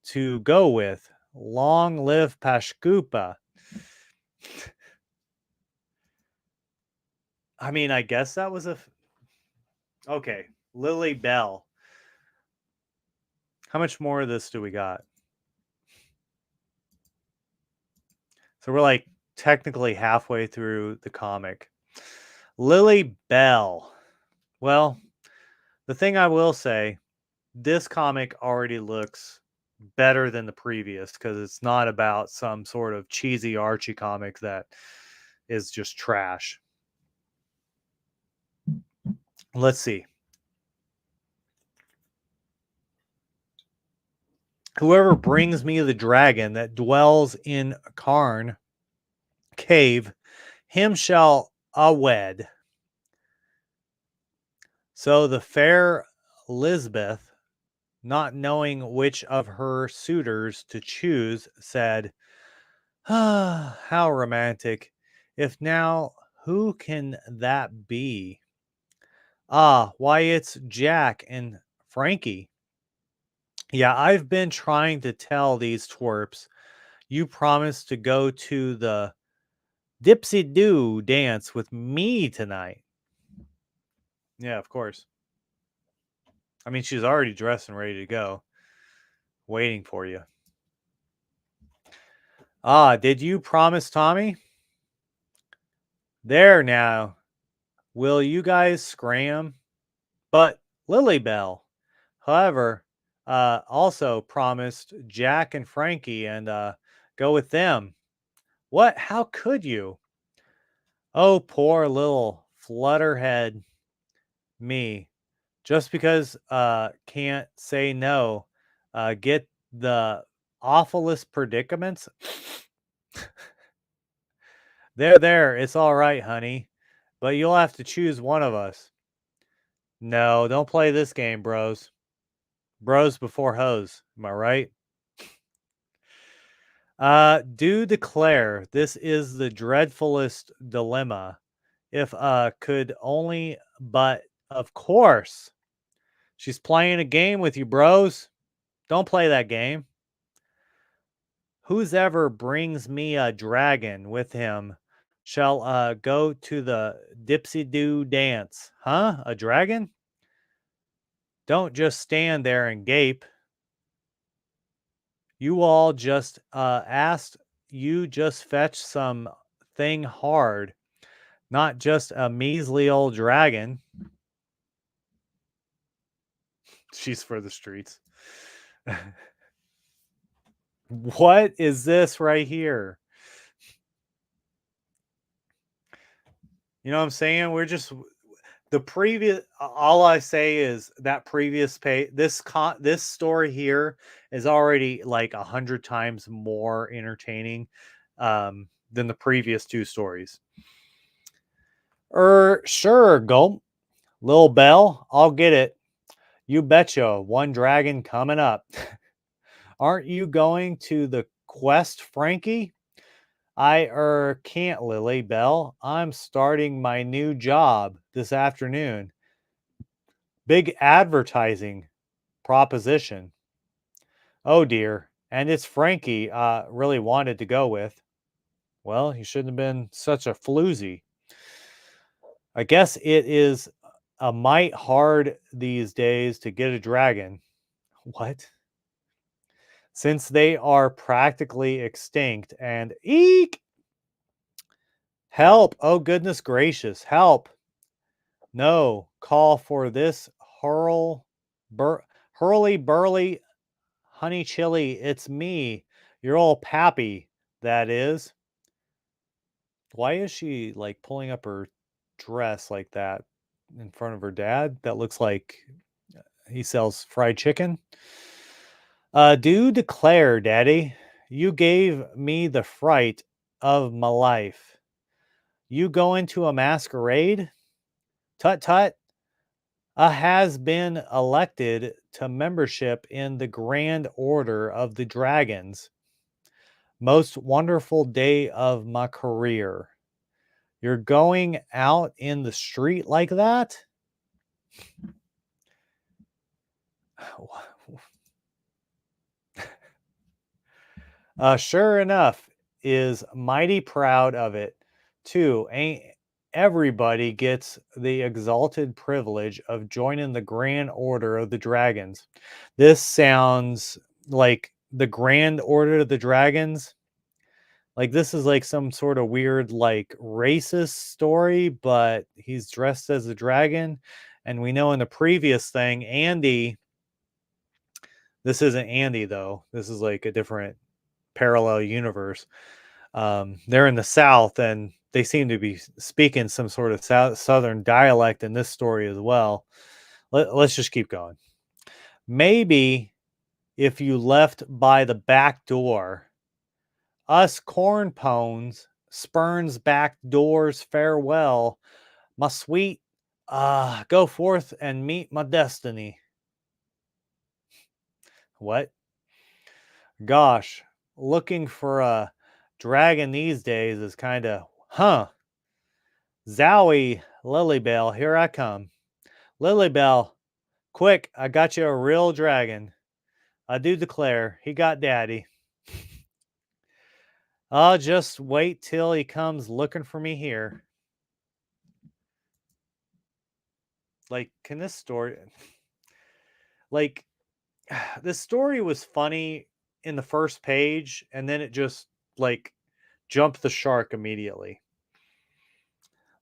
to go with. Long live Pashkupa. I mean, I guess that was okay. Lily Belle. How much more of this do we got? So we're like technically halfway through the comic. Lily Belle. Well, the thing I will say, this comic already looks better than the previous because it's not about some sort of cheesy Archie comic that is just trash. Let's see. Whoever brings me the dragon that dwells in Carn cave, him shall awed. So the fair Lisbeth, not knowing which of her suitors to choose, said, ah, how romantic. If now, who can that be? Ah, why, it's Jack and Frankie. Yeah, I've been trying to tell these twerps you promised to go to the Dipsy Doo dance with me tonight. Yeah, of course. I mean, she's already dressed and ready to go, waiting for you. Ah, did you promise Tommy? There now. Will you guys scram? But Lilybell, however, also promised Jack and Frankie and go with them. What? How could you? Oh, poor little flutterhead me. Just because can't say no, get the awfulest predicaments. There, it's all right, honey. But you'll have to choose one of us. No, don't play this game, bros. Bros before hoes. Am I right? Do declare this is the dreadfulest dilemma. If could only, but of course. She's playing a game with you, bros. Don't play that game. Who's ever brings me a dragon with him shall go to the Dipsy Doo dance. Huh? A dragon? Don't just stand there and gape. You all just asked, you just fetch some thing hard, not just a measly old dragon. She's for the streets. What is this right here? You know what I'm saying? We're just the previous. All I say is that previous page. This story here is already like 100 times more entertaining than the previous two stories. Sure, Gulp. Lil Belle, I'll get it. You betcha. One dragon coming up. Aren't you going to the quest, Frankie? I can't, Lily Belle. I'm starting my new job this afternoon. Big advertising proposition. Oh dear. And it's Frankie really wanted to go with. Well, he shouldn't have been such a floozy. I guess it is a mite hard these days to get a dragon. What? Since they are practically extinct and eek! Help! Oh goodness gracious, help! No, call for this hurl. Hurly burly honey chili, it's me, your old pappy, that is. Why is she like pulling up her dress like that in front of her dad? That looks like he sells fried chicken. Do declare, Daddy, you gave me the fright of my life. You go into a masquerade? Tut tut. Has been elected to membership in the Grand Order of the Dragons. Most wonderful day of my career. You're going out in the street like that? Sure enough, is mighty proud of it too. Ain't everybody gets the exalted privilege of joining the Grand Order of the Dragons? This sounds like the Grand Order of the Dragons. Like this is like some sort of weird like racist story, but he's dressed as a dragon. And we know in the previous thing, Andy, this isn't Andy though. This is like a different parallel universe. They're in the South and they seem to be speaking some sort of Southern dialect in this story as well. Let's just keep going. Maybe if you left by the back door, us corn pones spurns back doors farewell, my sweet, go forth and meet my destiny. What? Gosh, looking for a dragon these days is kind of, huh? Zowie, Lilybell, here I come. Lilybell, quick, I got you a real dragon. I do declare, he got daddy. I'll just wait till he comes looking for me here. Like, can this story, like, this story was funny in the first page, and then it just, like, jumped the shark immediately.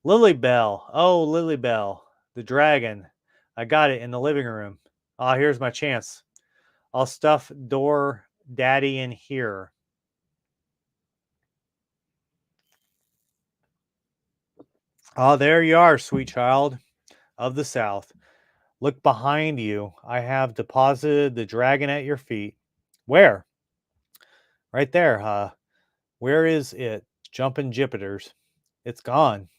Lilybell, oh, Lilybell, the dragon. I got it in the living room. Ah, here's my chance. I'll stuff door daddy in here. Ah, there you are, sweet child of the South. Look behind you. I have deposited the dragon at your feet. Where? Right there, huh? Where is it? Jumping Jupiters. It's gone.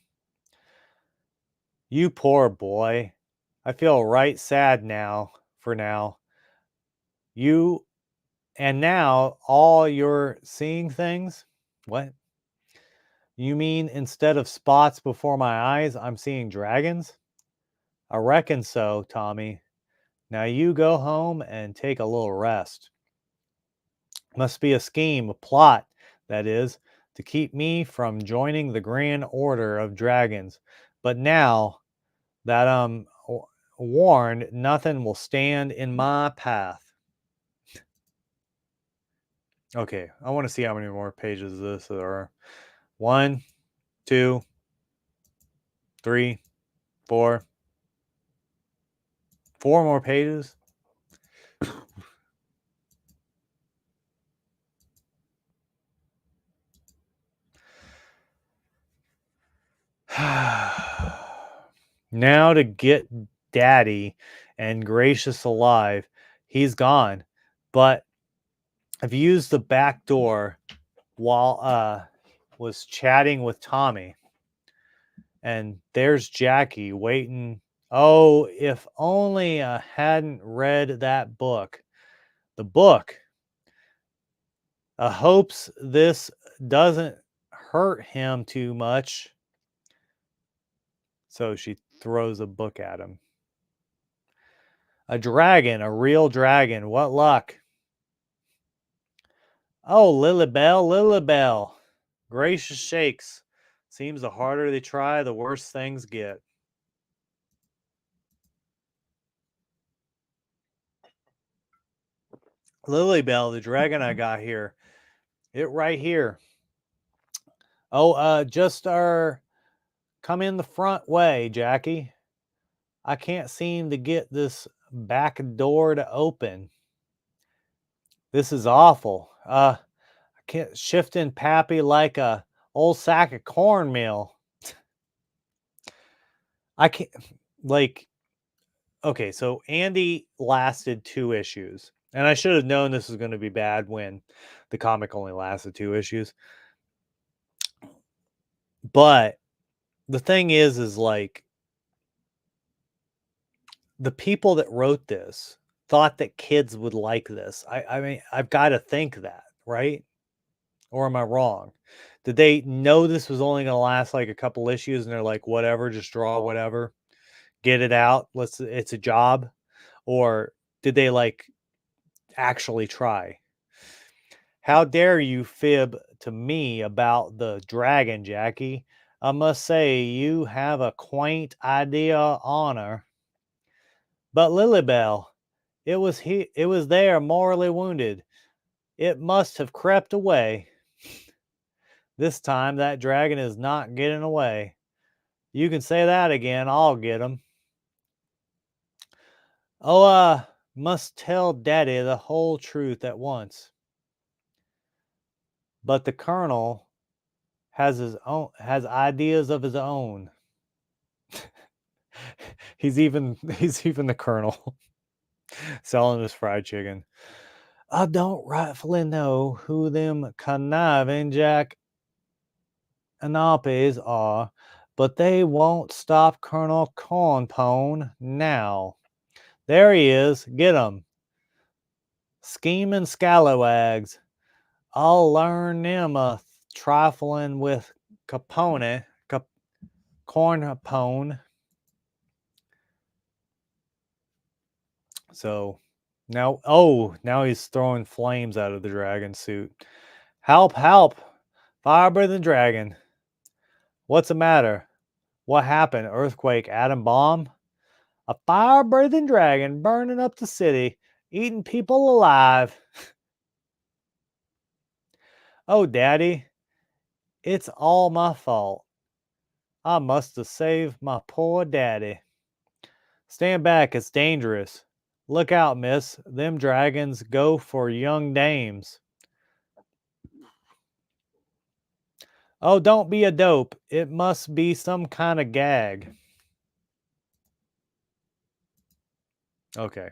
You poor boy. I feel right sad now, for now. You, and now all you're seeing things? What? You mean instead of spots before my eyes, I'm seeing dragons? I reckon so, Tommy. Now you go home and take a little rest. Must be a scheme, a plot, that is, to keep me from joining the Grand Order of Dragons. But now that I'm warned, nothing will stand in my path. Okay, I want to see how many more pages this there are. 1, 2, 3, 4. 4 more pages. Now to get daddy and gracious alive. He's gone. But I've used the back door while was chatting with Tommy. And there's Jackie waiting. Oh, if only I hadn't read that book. The book. I hopes this doesn't hurt him too much. So she throws a book at him. A dragon, a real dragon. What luck. Oh, Lilybell, Lilybell. Gracious shakes. Seems the harder they try, the worse things get. Lilybell, the dragon I got here. It right here. Oh, just come in the front way, Jackie. I can't seem to get this back door to open. This is awful. I can't shifting Pappy like a old sack of cornmeal. I can't like okay, so Andy lasted 2 issues. And I should have known this was going to be bad when the comic only lasted 2 issues. But the thing is like the people that wrote this thought that kids would like this. I mean, I've got to think that, right? Or am I wrong? Did they know this was only going to last like a couple issues and they're like, whatever, just draw whatever, get it out. It's a job. Or did they like actually try? How dare you fib to me about the dragon, Jackie? I must say you have a quaint idea honor. But Lilybell, it was there mortally wounded. It must have crept away. This time that dragon is not getting away. You can say that again, I'll get him. Oh, must tell Daddy the whole truth at once. But the Colonel has ideas of his own. he's even the Colonel selling his fried chicken. I don't rightfully know who them conniving Jack Anapes are, but they won't stop Colonel Cornpone now. There he is. Get him. Scheming scalawags. I'll learn them a trifling with Cornpone. So now he's throwing flames out of the dragon suit. Help, help! Fire-breathing dragon. What's the matter? What happened? Earthquake, atom bomb? A fire-breathing dragon burning up the city, eating people alive. Oh, Daddy, it's all my fault. I must have saved my poor daddy. Stand back, it's dangerous. Look out, miss. Them dragons go for young dames. Oh, don't be a dope. It must be some kind of gag. Okay.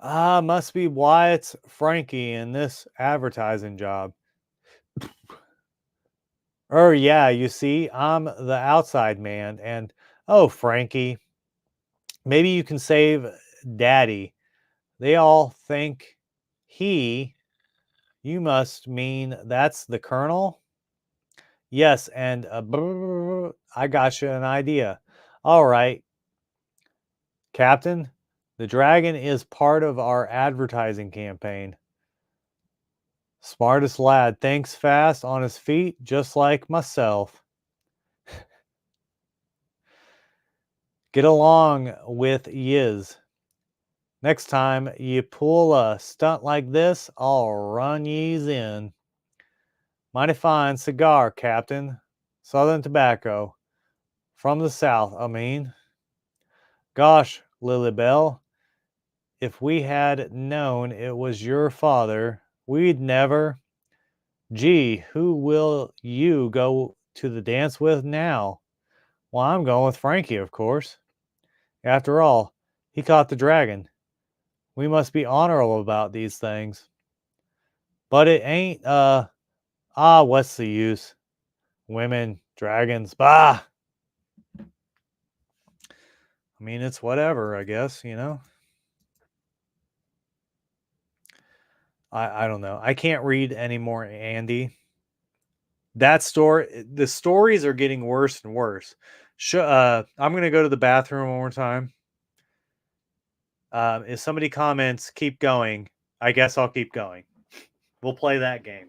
Must be Wyatt's Frankie in this advertising job. Yeah, you see, I'm the outside man. And, oh, Frankie, maybe you can save Daddy. They all think you must mean that's the Colonel? Yes, and I got you an idea. All right, Captain, the dragon is part of our advertising campaign. Smartest lad, thinks fast, on his feet, just like myself. Get along with yiz. Next time you pull a stunt like this, I'll run ye's in. Mighty fine cigar, Captain. Southern tobacco. From the South, I mean. Gosh, Lilybell, if we had known it was your father, we'd never. Gee, who will you go to the dance with now? Well, I'm going with Frankie, of course. After all, he caught the dragon. We must be honorable about these things. But it ain't, what's the use? Women, dragons, bah! I mean, it's whatever, I guess, you know? I don't know. I can't read anymore, Andy. That story, the stories are getting worse and worse. I'm going to go to the bathroom one more time. If somebody comments, keep going, I guess I'll keep going. We'll play that game.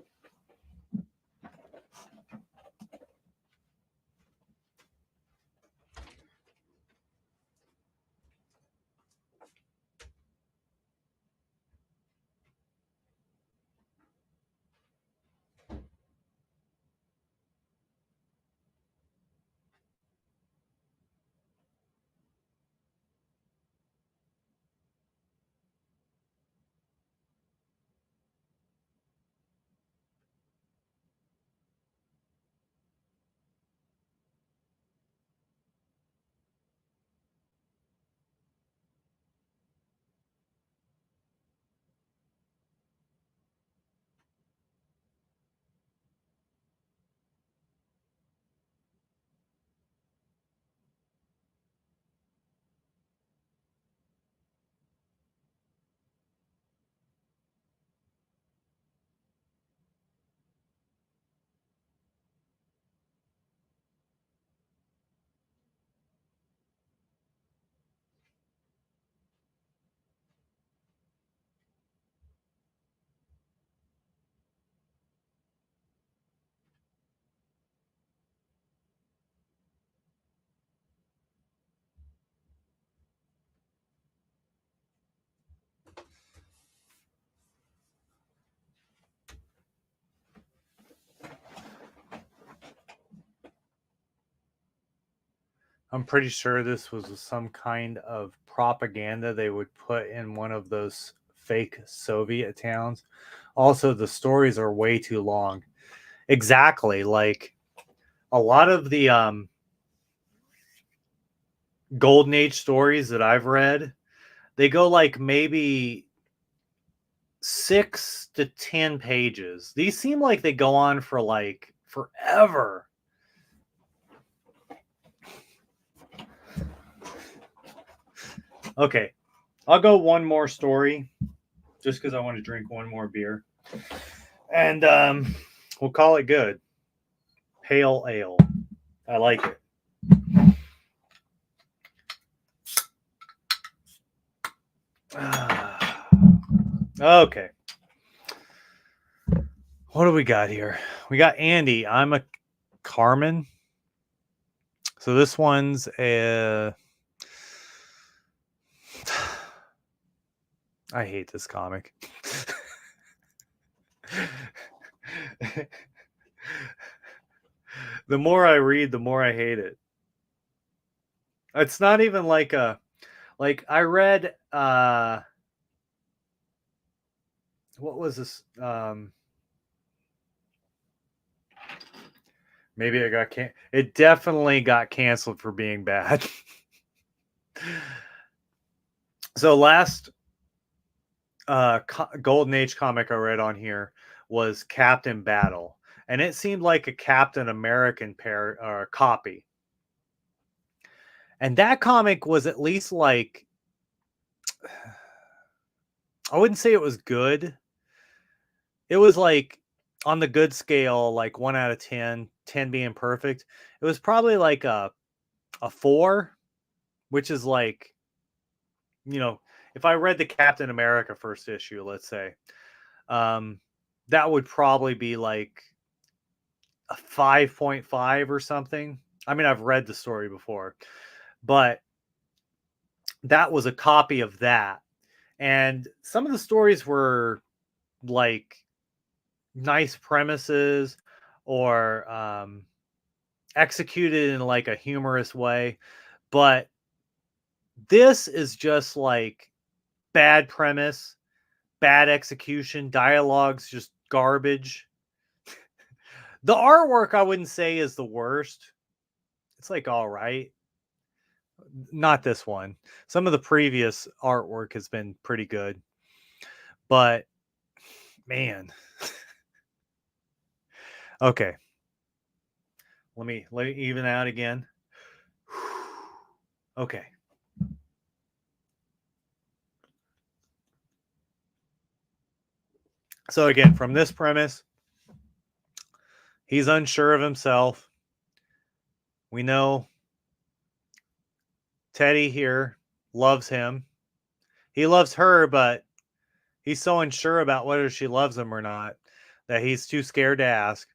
I'm pretty sure this was some kind of propaganda they would put in one of those fake Soviet towns. Also, the stories are way too long. Exactly. Like a lot of the Golden Age stories that I've read, they go like maybe 6 to 10 pages. These seem like they go on for like forever. Okay, I'll go one more story just because I want to drink one more beer. And we'll call it good. Pale ale. I like it. Okay. What do we got here? We got Andy. I'm a Carmen. So this one's a... I hate this comic. The more I read, the more I hate it. It's not even like a... Like, I read... what was this? Maybe it got it definitely got canceled for being bad. So last Golden Age comic I read on here was Captain Battle, and it seemed like a Captain American copy. And that comic was at least like, I wouldn't say it was good. It was like on the good scale, like 1 out of 10, 10 being perfect. It was probably like a 4, which is like, you know, if I read the Captain America first issue, let's say, that would probably be like a 5.5 or something. I mean, I've read the story before, but that was a copy of that. And some of the stories were like nice premises or executed in like a humorous way. But this is just like bad premise, bad execution, dialogue's just garbage. The artwork I wouldn't say is the worst. It's like all right. Not this one. Some of the previous artwork has been pretty good. But man. Okay. Let me even out again. Okay. So again, from this premise, he's unsure of himself. We know Teddy here loves him. He loves her, but he's so unsure about whether she loves him or not that he's too scared to ask.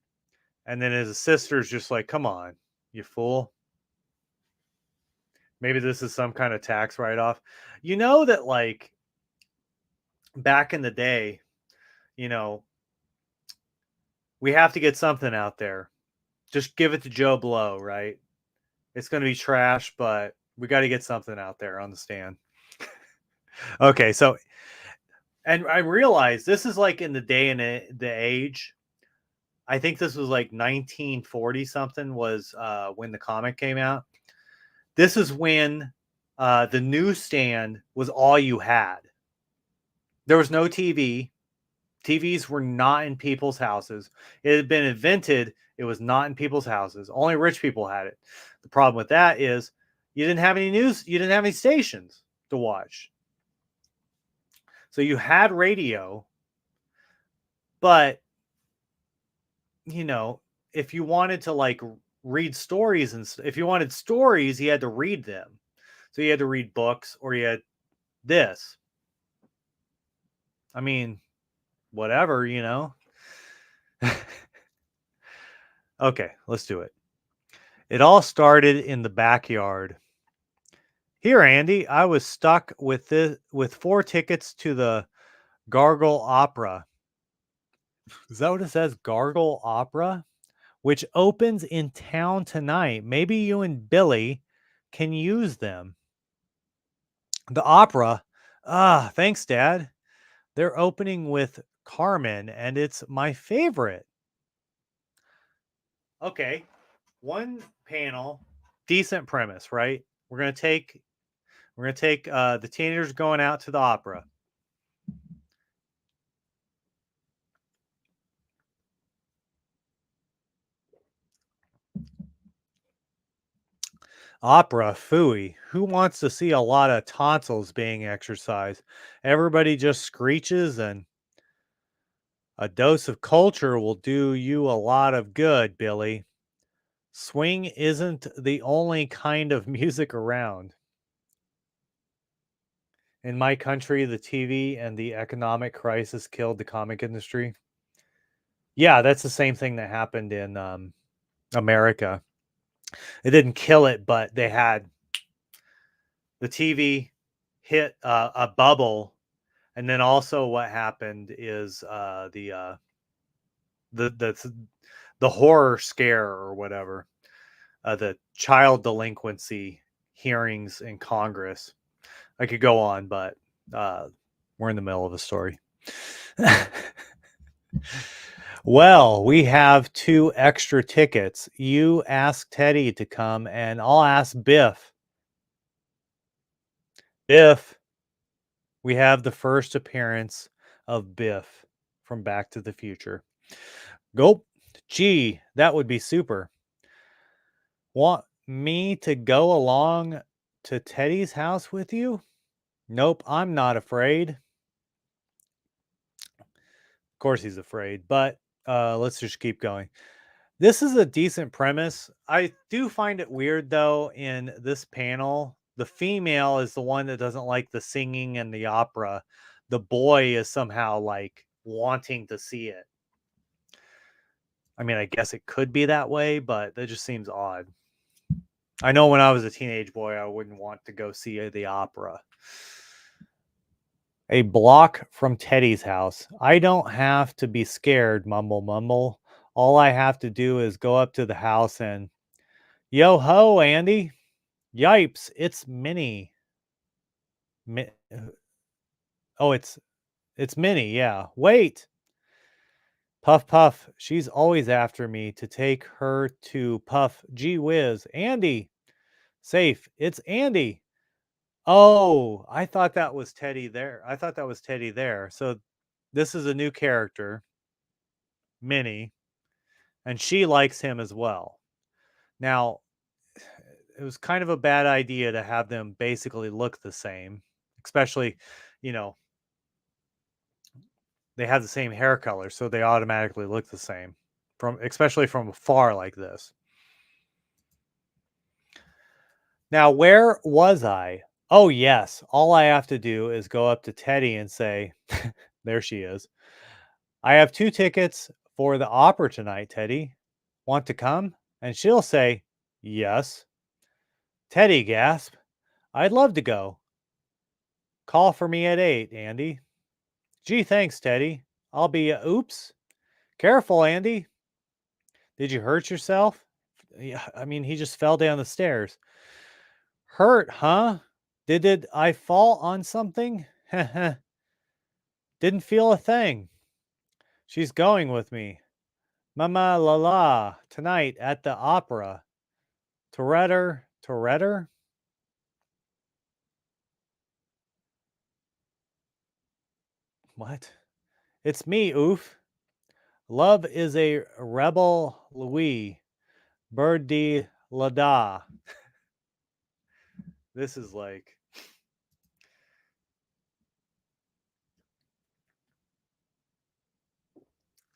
And then his sister's just like, come on, you fool. Maybe this is some kind of tax write-off. You know that like back in the day, you know, we have to get something out there. Just give it to Joe Blow, right? It's going to be trash, but we got to get something out there on the stand. Okay, so, and I realized this is like in the day and the age. I think this was like 1940 something was when the comic came out. This is when the newsstand was all you had. There was no TV. TVs were not in people's houses. It had been invented. It was not in people's houses. Only rich people had it. The problem with that is you didn't have any news. You didn't have any stations to watch. So you had radio, but, you know, if you wanted to like read stories and if you wanted stories, you had to read them. So you had to read books or you had this. I mean, whatever, you know. Okay, let's do it. It all started in the backyard. Here, Andy, I was stuck with 4 tickets to the Gargle Opera. Is that what it says? Gargle Opera? Which opens in town tonight. Maybe you and Billy can use them. The opera, thanks, Dad. They're opening with Carmen, and it's my favorite. Okay, one panel, decent premise, right? We're gonna take the teenagers going out to the opera. Opera, phooey. Who wants to see a lot of tonsils being exercised? Everybody just screeches, and a dose of culture will do you a lot of good, Billy. Swing isn't the only kind of music around. In my country, the TV and the economic crisis killed the comic industry. Yeah, that's the same thing that happened in America. It didn't kill it, but they had the TV hit a bubble, and then also what happened is the the horror scare or whatever, the child delinquency hearings in Congress. I could go on, but we're in the middle of a story. Well, we have 2 extra tickets. You ask Teddy to come, and I'll ask Biff. Biff, we have the first appearance of Biff from Back to the Future. Go. Gee, that would be super. Want me to go along to Teddy's house with you? Nope, I'm not afraid. Of course he's afraid, but let's just keep going. This is a decent premise. I do find it weird, though, in this panel. The female is the one that doesn't like the singing and the opera. The boy is somehow like wanting to see it. I mean, I guess it could be that way, but that just seems odd. I know when I was a teenage boy, I wouldn't want to go see the opera. A block from Teddy's house. I don't have to be scared, mumble, mumble. All I have to do is go up to the house and, yo ho, Andy. Yipes, it's Minnie. Mi- oh, it's Minnie, yeah. Wait. Puff Puff, she's always after me to take her to Puff. Gee whiz, Andy. Safe, it's Andy. Oh, I thought that was Teddy there. I thought that was Teddy there. So this is a new character, Minnie, and she likes him as well. Now, it was kind of a bad idea to have them basically look the same, especially, you know, they have the same hair color, so they automatically look the same from especially from afar like this. Now, where was I? Oh, yes. All I have to do is go up to Teddy and say, there she is. I have 2 tickets for the opera tonight, Teddy. Want to come? And she'll say, yes. Teddy gasp. I'd love to go. Call for me at 8, Andy. Gee, thanks, Teddy. I'll be, oops. Careful, Andy. Did you hurt yourself? Yeah, I mean, he just fell down the stairs. Hurt, huh? Did I fall on something? Didn't feel a thing. She's going with me. Mama la la, tonight at the opera. Toretter? What? It's me, oof. Love is a rebel Louis. Bird de la da. This is like.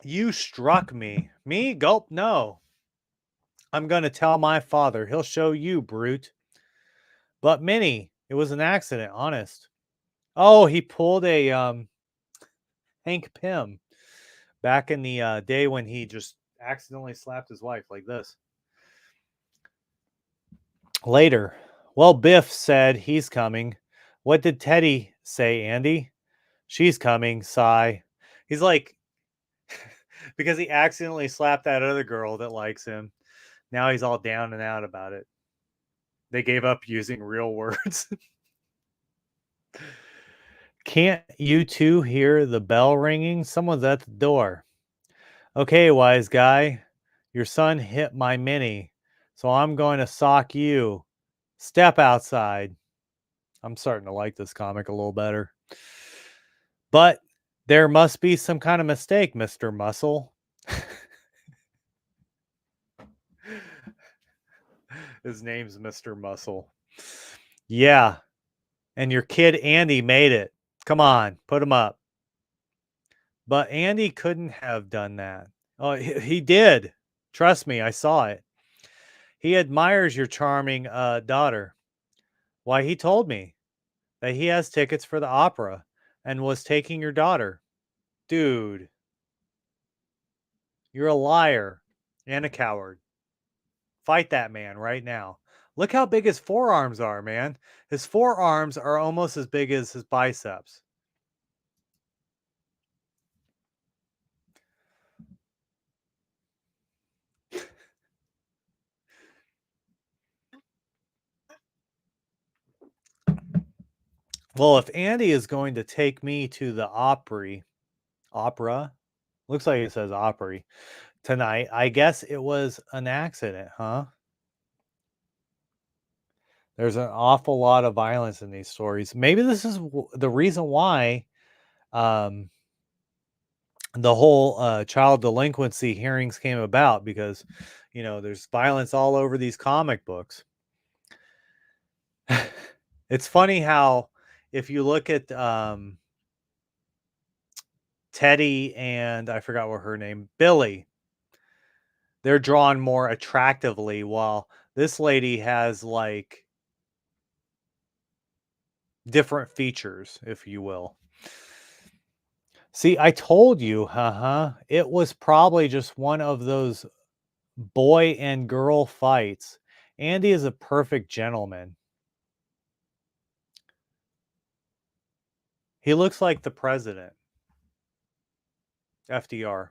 You struck me. Me? Gulp, no. I'm going to tell my father. He'll show you, brute. But Minnie, it was an accident, honest. Oh, he pulled a Hank Pym back in the day when he just accidentally slapped his wife like this. Later, well, Biff said he's coming. What did Teddy say, Andy? She's coming, sigh. He's like, because he accidentally slapped that other girl that likes him. Now he's all down and out about it. They gave up using real words. Can't you two hear the bell ringing? Someone's at the door. Okay, wise guy. Your son hit my mini, so I'm going to sock you. Step outside. I'm starting to like this comic a little better. But there must be some kind of mistake, Mr. Muscle. His name's Mr. Muscle. Yeah. And your kid Andy made it. Come on, put him up. But Andy couldn't have done that. Oh, he did. Trust me, I saw it. He admires your charming daughter. Why, he told me that he has tickets for the opera and was taking your daughter. Dude, you're a liar and a coward. Fight that man right now. Look how big his forearms are, man. His forearms are almost as big as his biceps. Well, if Andy is going to take me to the opera, looks like it says Opry, tonight, I guess it was an accident, huh? There's an awful lot of violence in these stories. Maybe this is the reason why um, the whole child delinquency hearings came about, because, you know, there's violence all over these comic books. It's funny how if you look at Teddy and I forgot what her name, Billy, they're drawn more attractively, while this lady has like different features, if you will. See, I told you, it was probably just one of those boy and girl fights. Andy is a perfect gentleman. He looks like the president, FDR.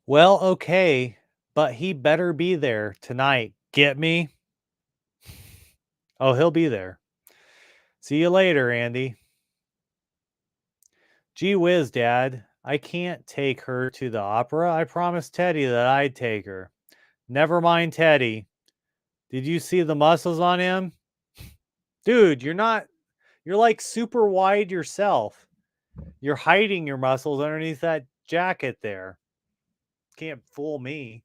Well, okay, but he better be there tonight. Get me? Oh, he'll be there. See you later, Andy. Gee whiz, Dad. I can't take her to the opera. I promised Teddy that I'd take her. Never mind Teddy. Did you see the muscles on him? Dude, you're like super wide yourself. You're hiding your muscles underneath that jacket there. Can't fool me.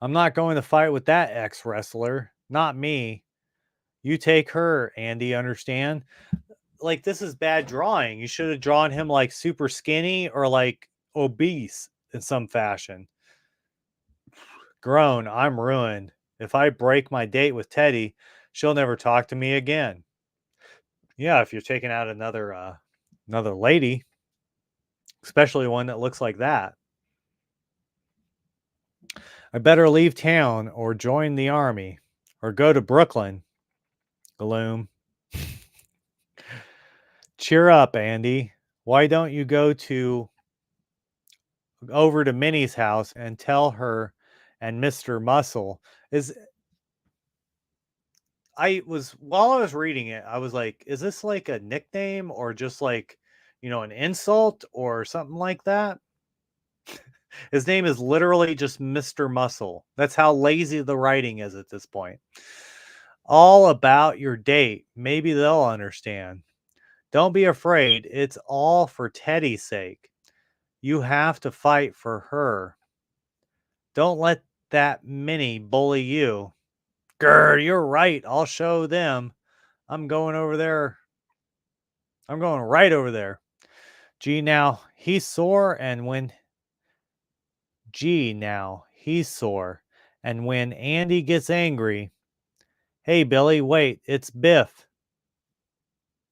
I'm not going to fight with that ex-wrestler. Not me. You take her, Andy, understand? Like, this is bad drawing. You should have drawn him like super skinny or like obese in some fashion. Grown, I'm ruined. If I break my date with Teddy, she'll never talk to me again. Yeah, if you're taking out another lady, especially one that looks like that. I better leave town or join the army or go to Brooklyn. Gloom. Cheer up, Andy. Why don't you go over to Minnie's house and tell her and Mr. Muscle is while I was reading it, I was like, is this like a nickname or just like, you know, an insult or something like that? His name is literally just Mr. Muscle. That's how lazy the writing is at this point. All about your date. Maybe they'll understand. Don't be afraid. It's all for Teddy's sake. You have to fight for her. Don't let that Minnie bully you. Grr, you're right. I'll show them. I'm going over there. I'm going right over there. Gee, now he's sore, and when Andy gets angry, hey Billy, wait, it's Biff.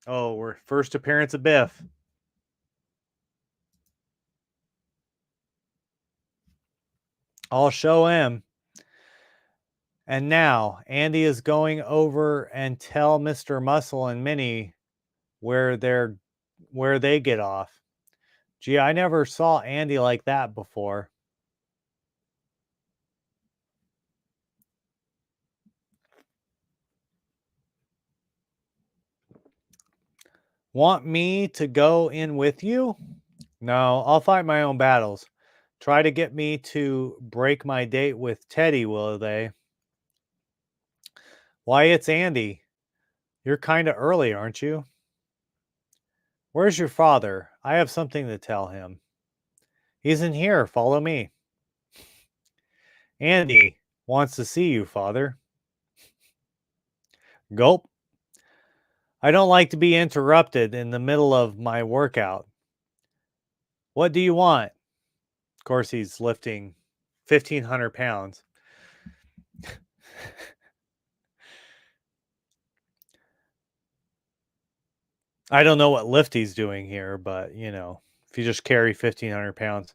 Oh, we're first appearance of Biff. I'll show him. And now Andy is going over and tell Mr. Muscle and Minnie where they get off. Gee, I never saw Andy like that before. Want me to go in with you? No, I'll fight my own battles. Try to get me to break my date with Teddy, will they? Why, it's Andy. You're kind of early, aren't you? Where's your father? I have something to tell him. He's in here. Follow me. Andy wants to see you, father. Gulp. I don't like to be interrupted in the middle of my workout. What do you want? Of course, he's lifting 1,500 pounds. I don't know what lift he's doing here, but you know, if you just carry 1,500 pounds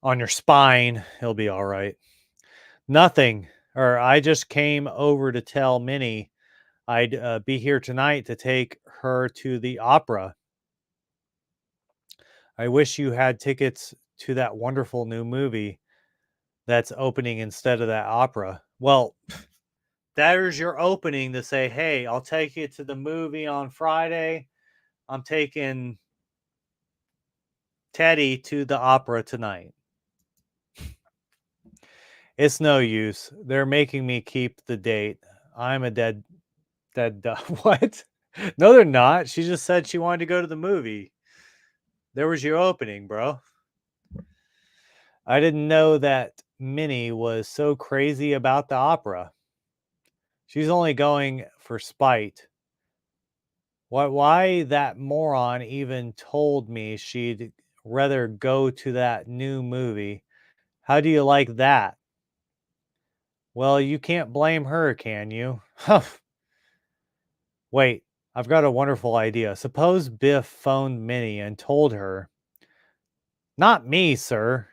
on your spine, he'll be all right. Nothing. Or I just came over to tell Minnie I'd be here tonight to take her to the opera. I wish you had tickets to that wonderful new movie that's opening instead of that opera. Well, there's your opening to say, hey, I'll take you to the movie on Friday. I'm taking Teddy to the opera tonight. It's no use. They're making me keep the date. I'm a dead what? No, they're not. She just said she wanted to go to the movie. There was your opening, bro. I didn't know that Minnie was so crazy about the opera. She's only going for spite. Why that moron even told me she'd rather go to that new movie. How do you like that? Well, you can't blame her, can you? Huff. Wait, I've got a wonderful idea. Suppose Biff phoned Minnie and told her, not me, sir.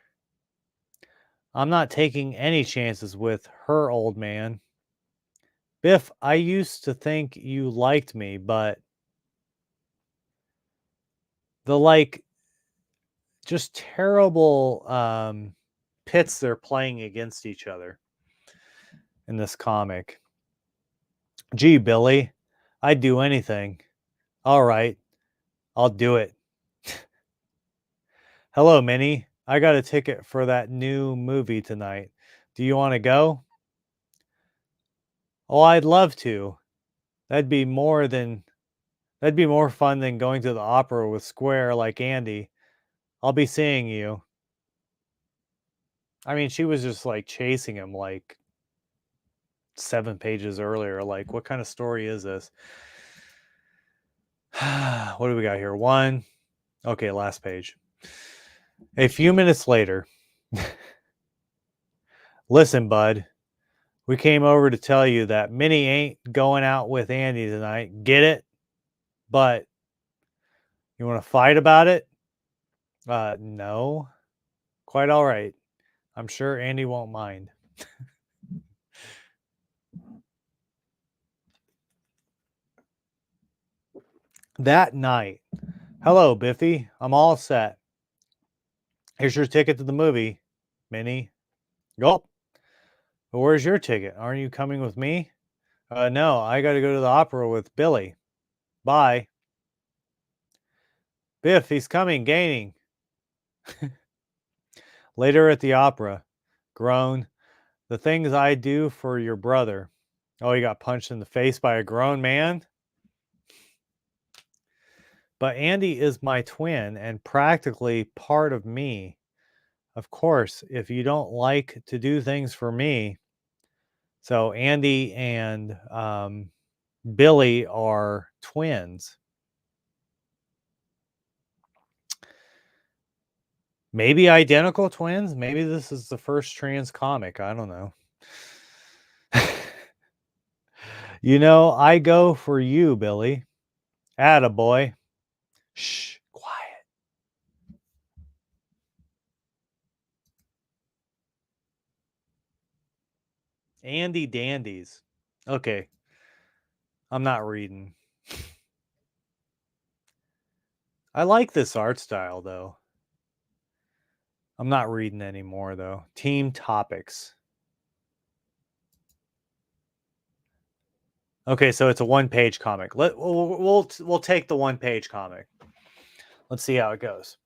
I'm not taking any chances with her, old man. Biff, I used to think you liked me, but the just terrible pits they're playing against each other in this comic. Gee, Billy, I'd do anything. All right, I'll do it. Hello, Minnie. I got a ticket for that new movie tonight. Do you want to go? Oh, I'd love to. That'd be more fun than going to the opera with Square like Andy. I'll be seeing you. I mean, she was just like chasing him like 7 pages earlier. Like, what kind of story is this? What do we got here? One. Okay, last page. A few minutes later. Listen, bud. We came over to tell you that Minnie ain't going out with Andy tonight. Get it? But you want to fight about it? No. Quite all right. I'm sure Andy won't mind. That night. Hello, Biffy. I'm all set. Here's your ticket to the movie, Minnie. Gulp. But where's your ticket? Aren't you coming with me? No, I got to go to the opera with Billy. Bye. Biff, he's coming, gaining. Later at the opera. Groan. The things I do for your brother. Oh, he got punched in the face by a grown man? But Andy is my twin and practically part of me. Of course, if you don't like to do things for me. So Andy and Billy are twins. Maybe identical twins. Maybe this is the first trans comic. I don't know. You know, I go for you, Billy. Attaboy. Shh, quiet. Andy Dandies. Okay, I'm not reading. I like this art style, though. I'm not reading anymore, though. Team Topics. Okay, so it's a one-page comic. We'll take the one-page comic. Let's see how it goes.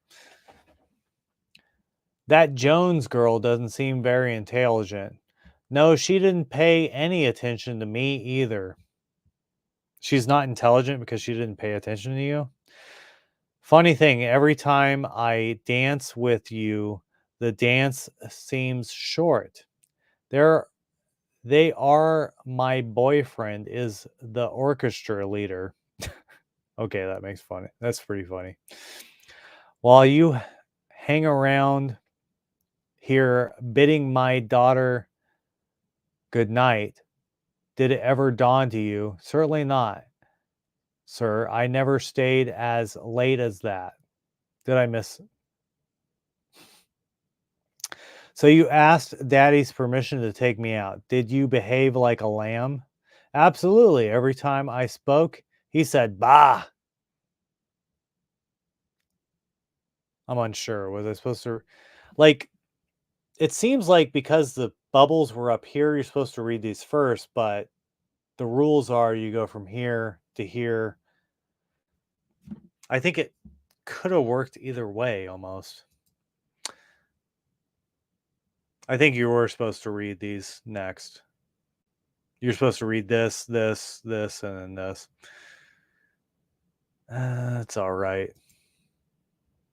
That Jones girl doesn't seem very intelligent. No, she didn't pay any attention to me either. She's not intelligent because she didn't pay attention to you? Funny thing, every time I dance with you, the dance seems short. There They are my boyfriend is the orchestra leader. Okay, that makes funny. That's pretty funny. While you hang around here bidding my daughter good night, did it ever dawn to you? Certainly not, sir. I never stayed as late as that. Did I miss? So you asked Daddy's permission to take me out. Did you behave like a lamb? Absolutely. Every time I spoke, he said, bah. I'm unsure. Was I supposed to like it seems like because the bubbles were up here, you're supposed to read these first, but the rules are you go from here to here. I think it could have worked either way almost. I think you were supposed to read these next. You're supposed to read this, this, this, and then this. It's all right.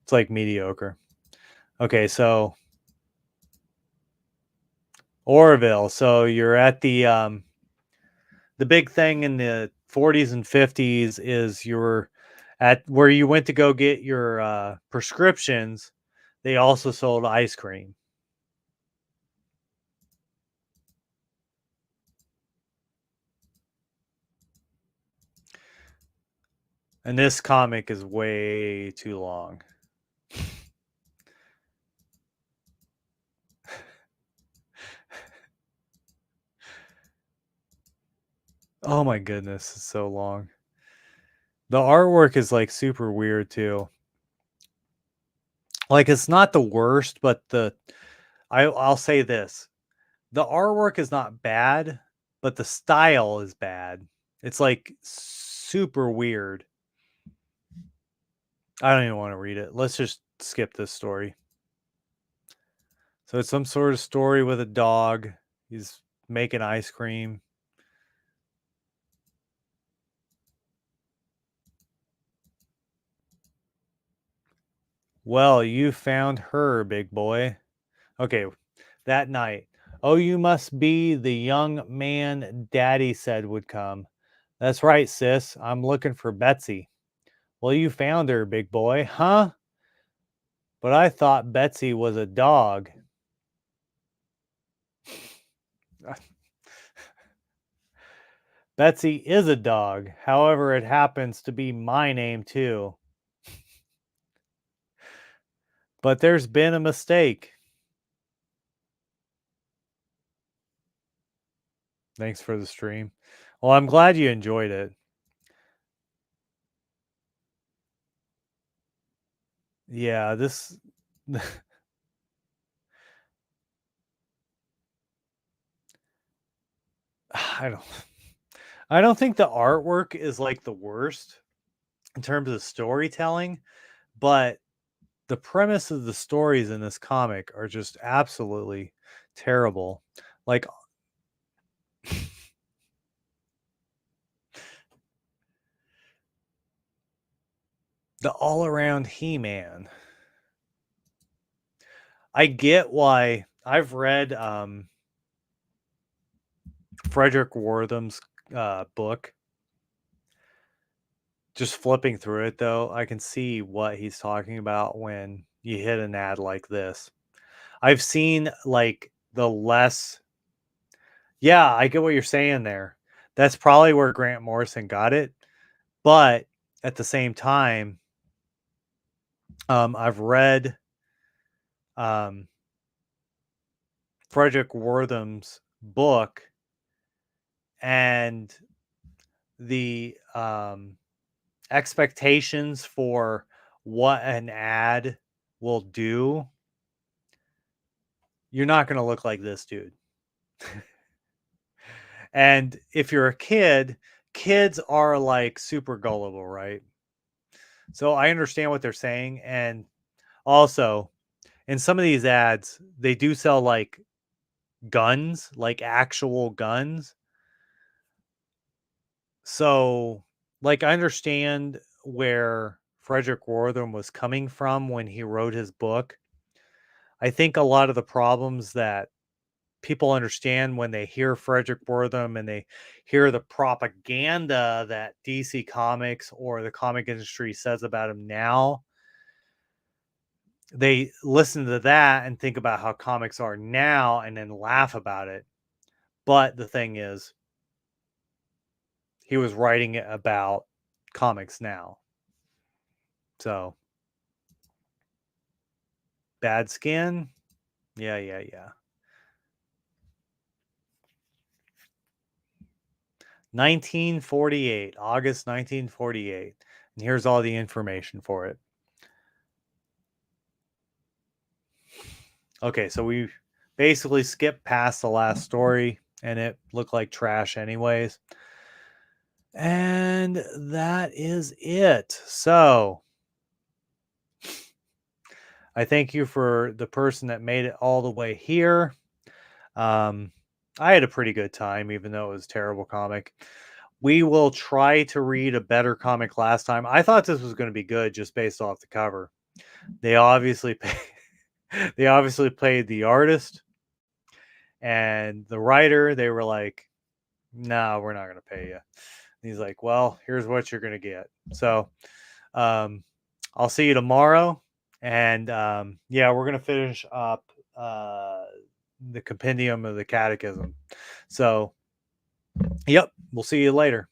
It's like mediocre. Okay, so Orville. So you're at the big thing in the 40s and 50s is you're at where you went to go get your prescriptions. They also sold ice cream. And this comic is way too long. Oh my goodness, it's so long. The artwork is like super weird too. Like it's not the worst, but I'll say this. The artwork is not bad, but the style is bad. It's like super weird. I don't even want to read it. Let's just skip this story. So it's some sort of story with a dog. He's making ice cream. Well, you found her, big boy. Okay, that night. Oh, you must be the young man Daddy said would come. That's right, sis. I'm looking for Betsy. Well, you found her, big boy, huh? But I thought Betsy was a dog. Betsy is a dog. However, it happens to be my name too. But there's been a mistake. Thanks for the stream. Well, I'm glad you enjoyed it. Yeah, this I don't I don't think the artwork is like the worst in terms of storytelling, but the premise of the stories in this comic are just absolutely terrible. Like the all-around He-Man. I get why I've read Frederick Wortham's book. Just flipping through it though, I can see what he's talking about when you hit an ad like this. I've seen like the less Yeah, I get what you're saying there. That's probably where Grant Morrison got it. But at the same time, I've read um, Frederick Wortham's book, and the expectations for what an ad will do, you're not going to look like this dude. And if you're a kid, kids are like super gullible, right? So I understand what they're saying. And also, in some of these ads, they do sell like guns, like actual guns. So, like, I understand where Frederick Wortham was coming from when he wrote his book. I think a lot of the problems that people understand when they hear Frederick Wortham and they hear the propaganda that DC Comics or the comic industry says about him now, they listen to that and think about how comics are now and then laugh about it. But the thing is, he was writing it about comics now. So, bad skin. Yeah. 1948, August 1948. And here's all the information for it. Okay, so we basically skipped past the last story and it looked like trash anyways. And that is it. So I thank you for the person that made it all the way here. I had a pretty good time, even though it was a terrible comic. We will try to read a better comic last time. I thought this was going to be good just based off the cover. They obviously they obviously played the artist and the writer. They were like, "No, we're not going to pay you." And he's like, "Well, here's what you're going to get." So, I'll see you tomorrow, and yeah, we're going to finish up the compendium of the catechism. So, yep, we'll see you later.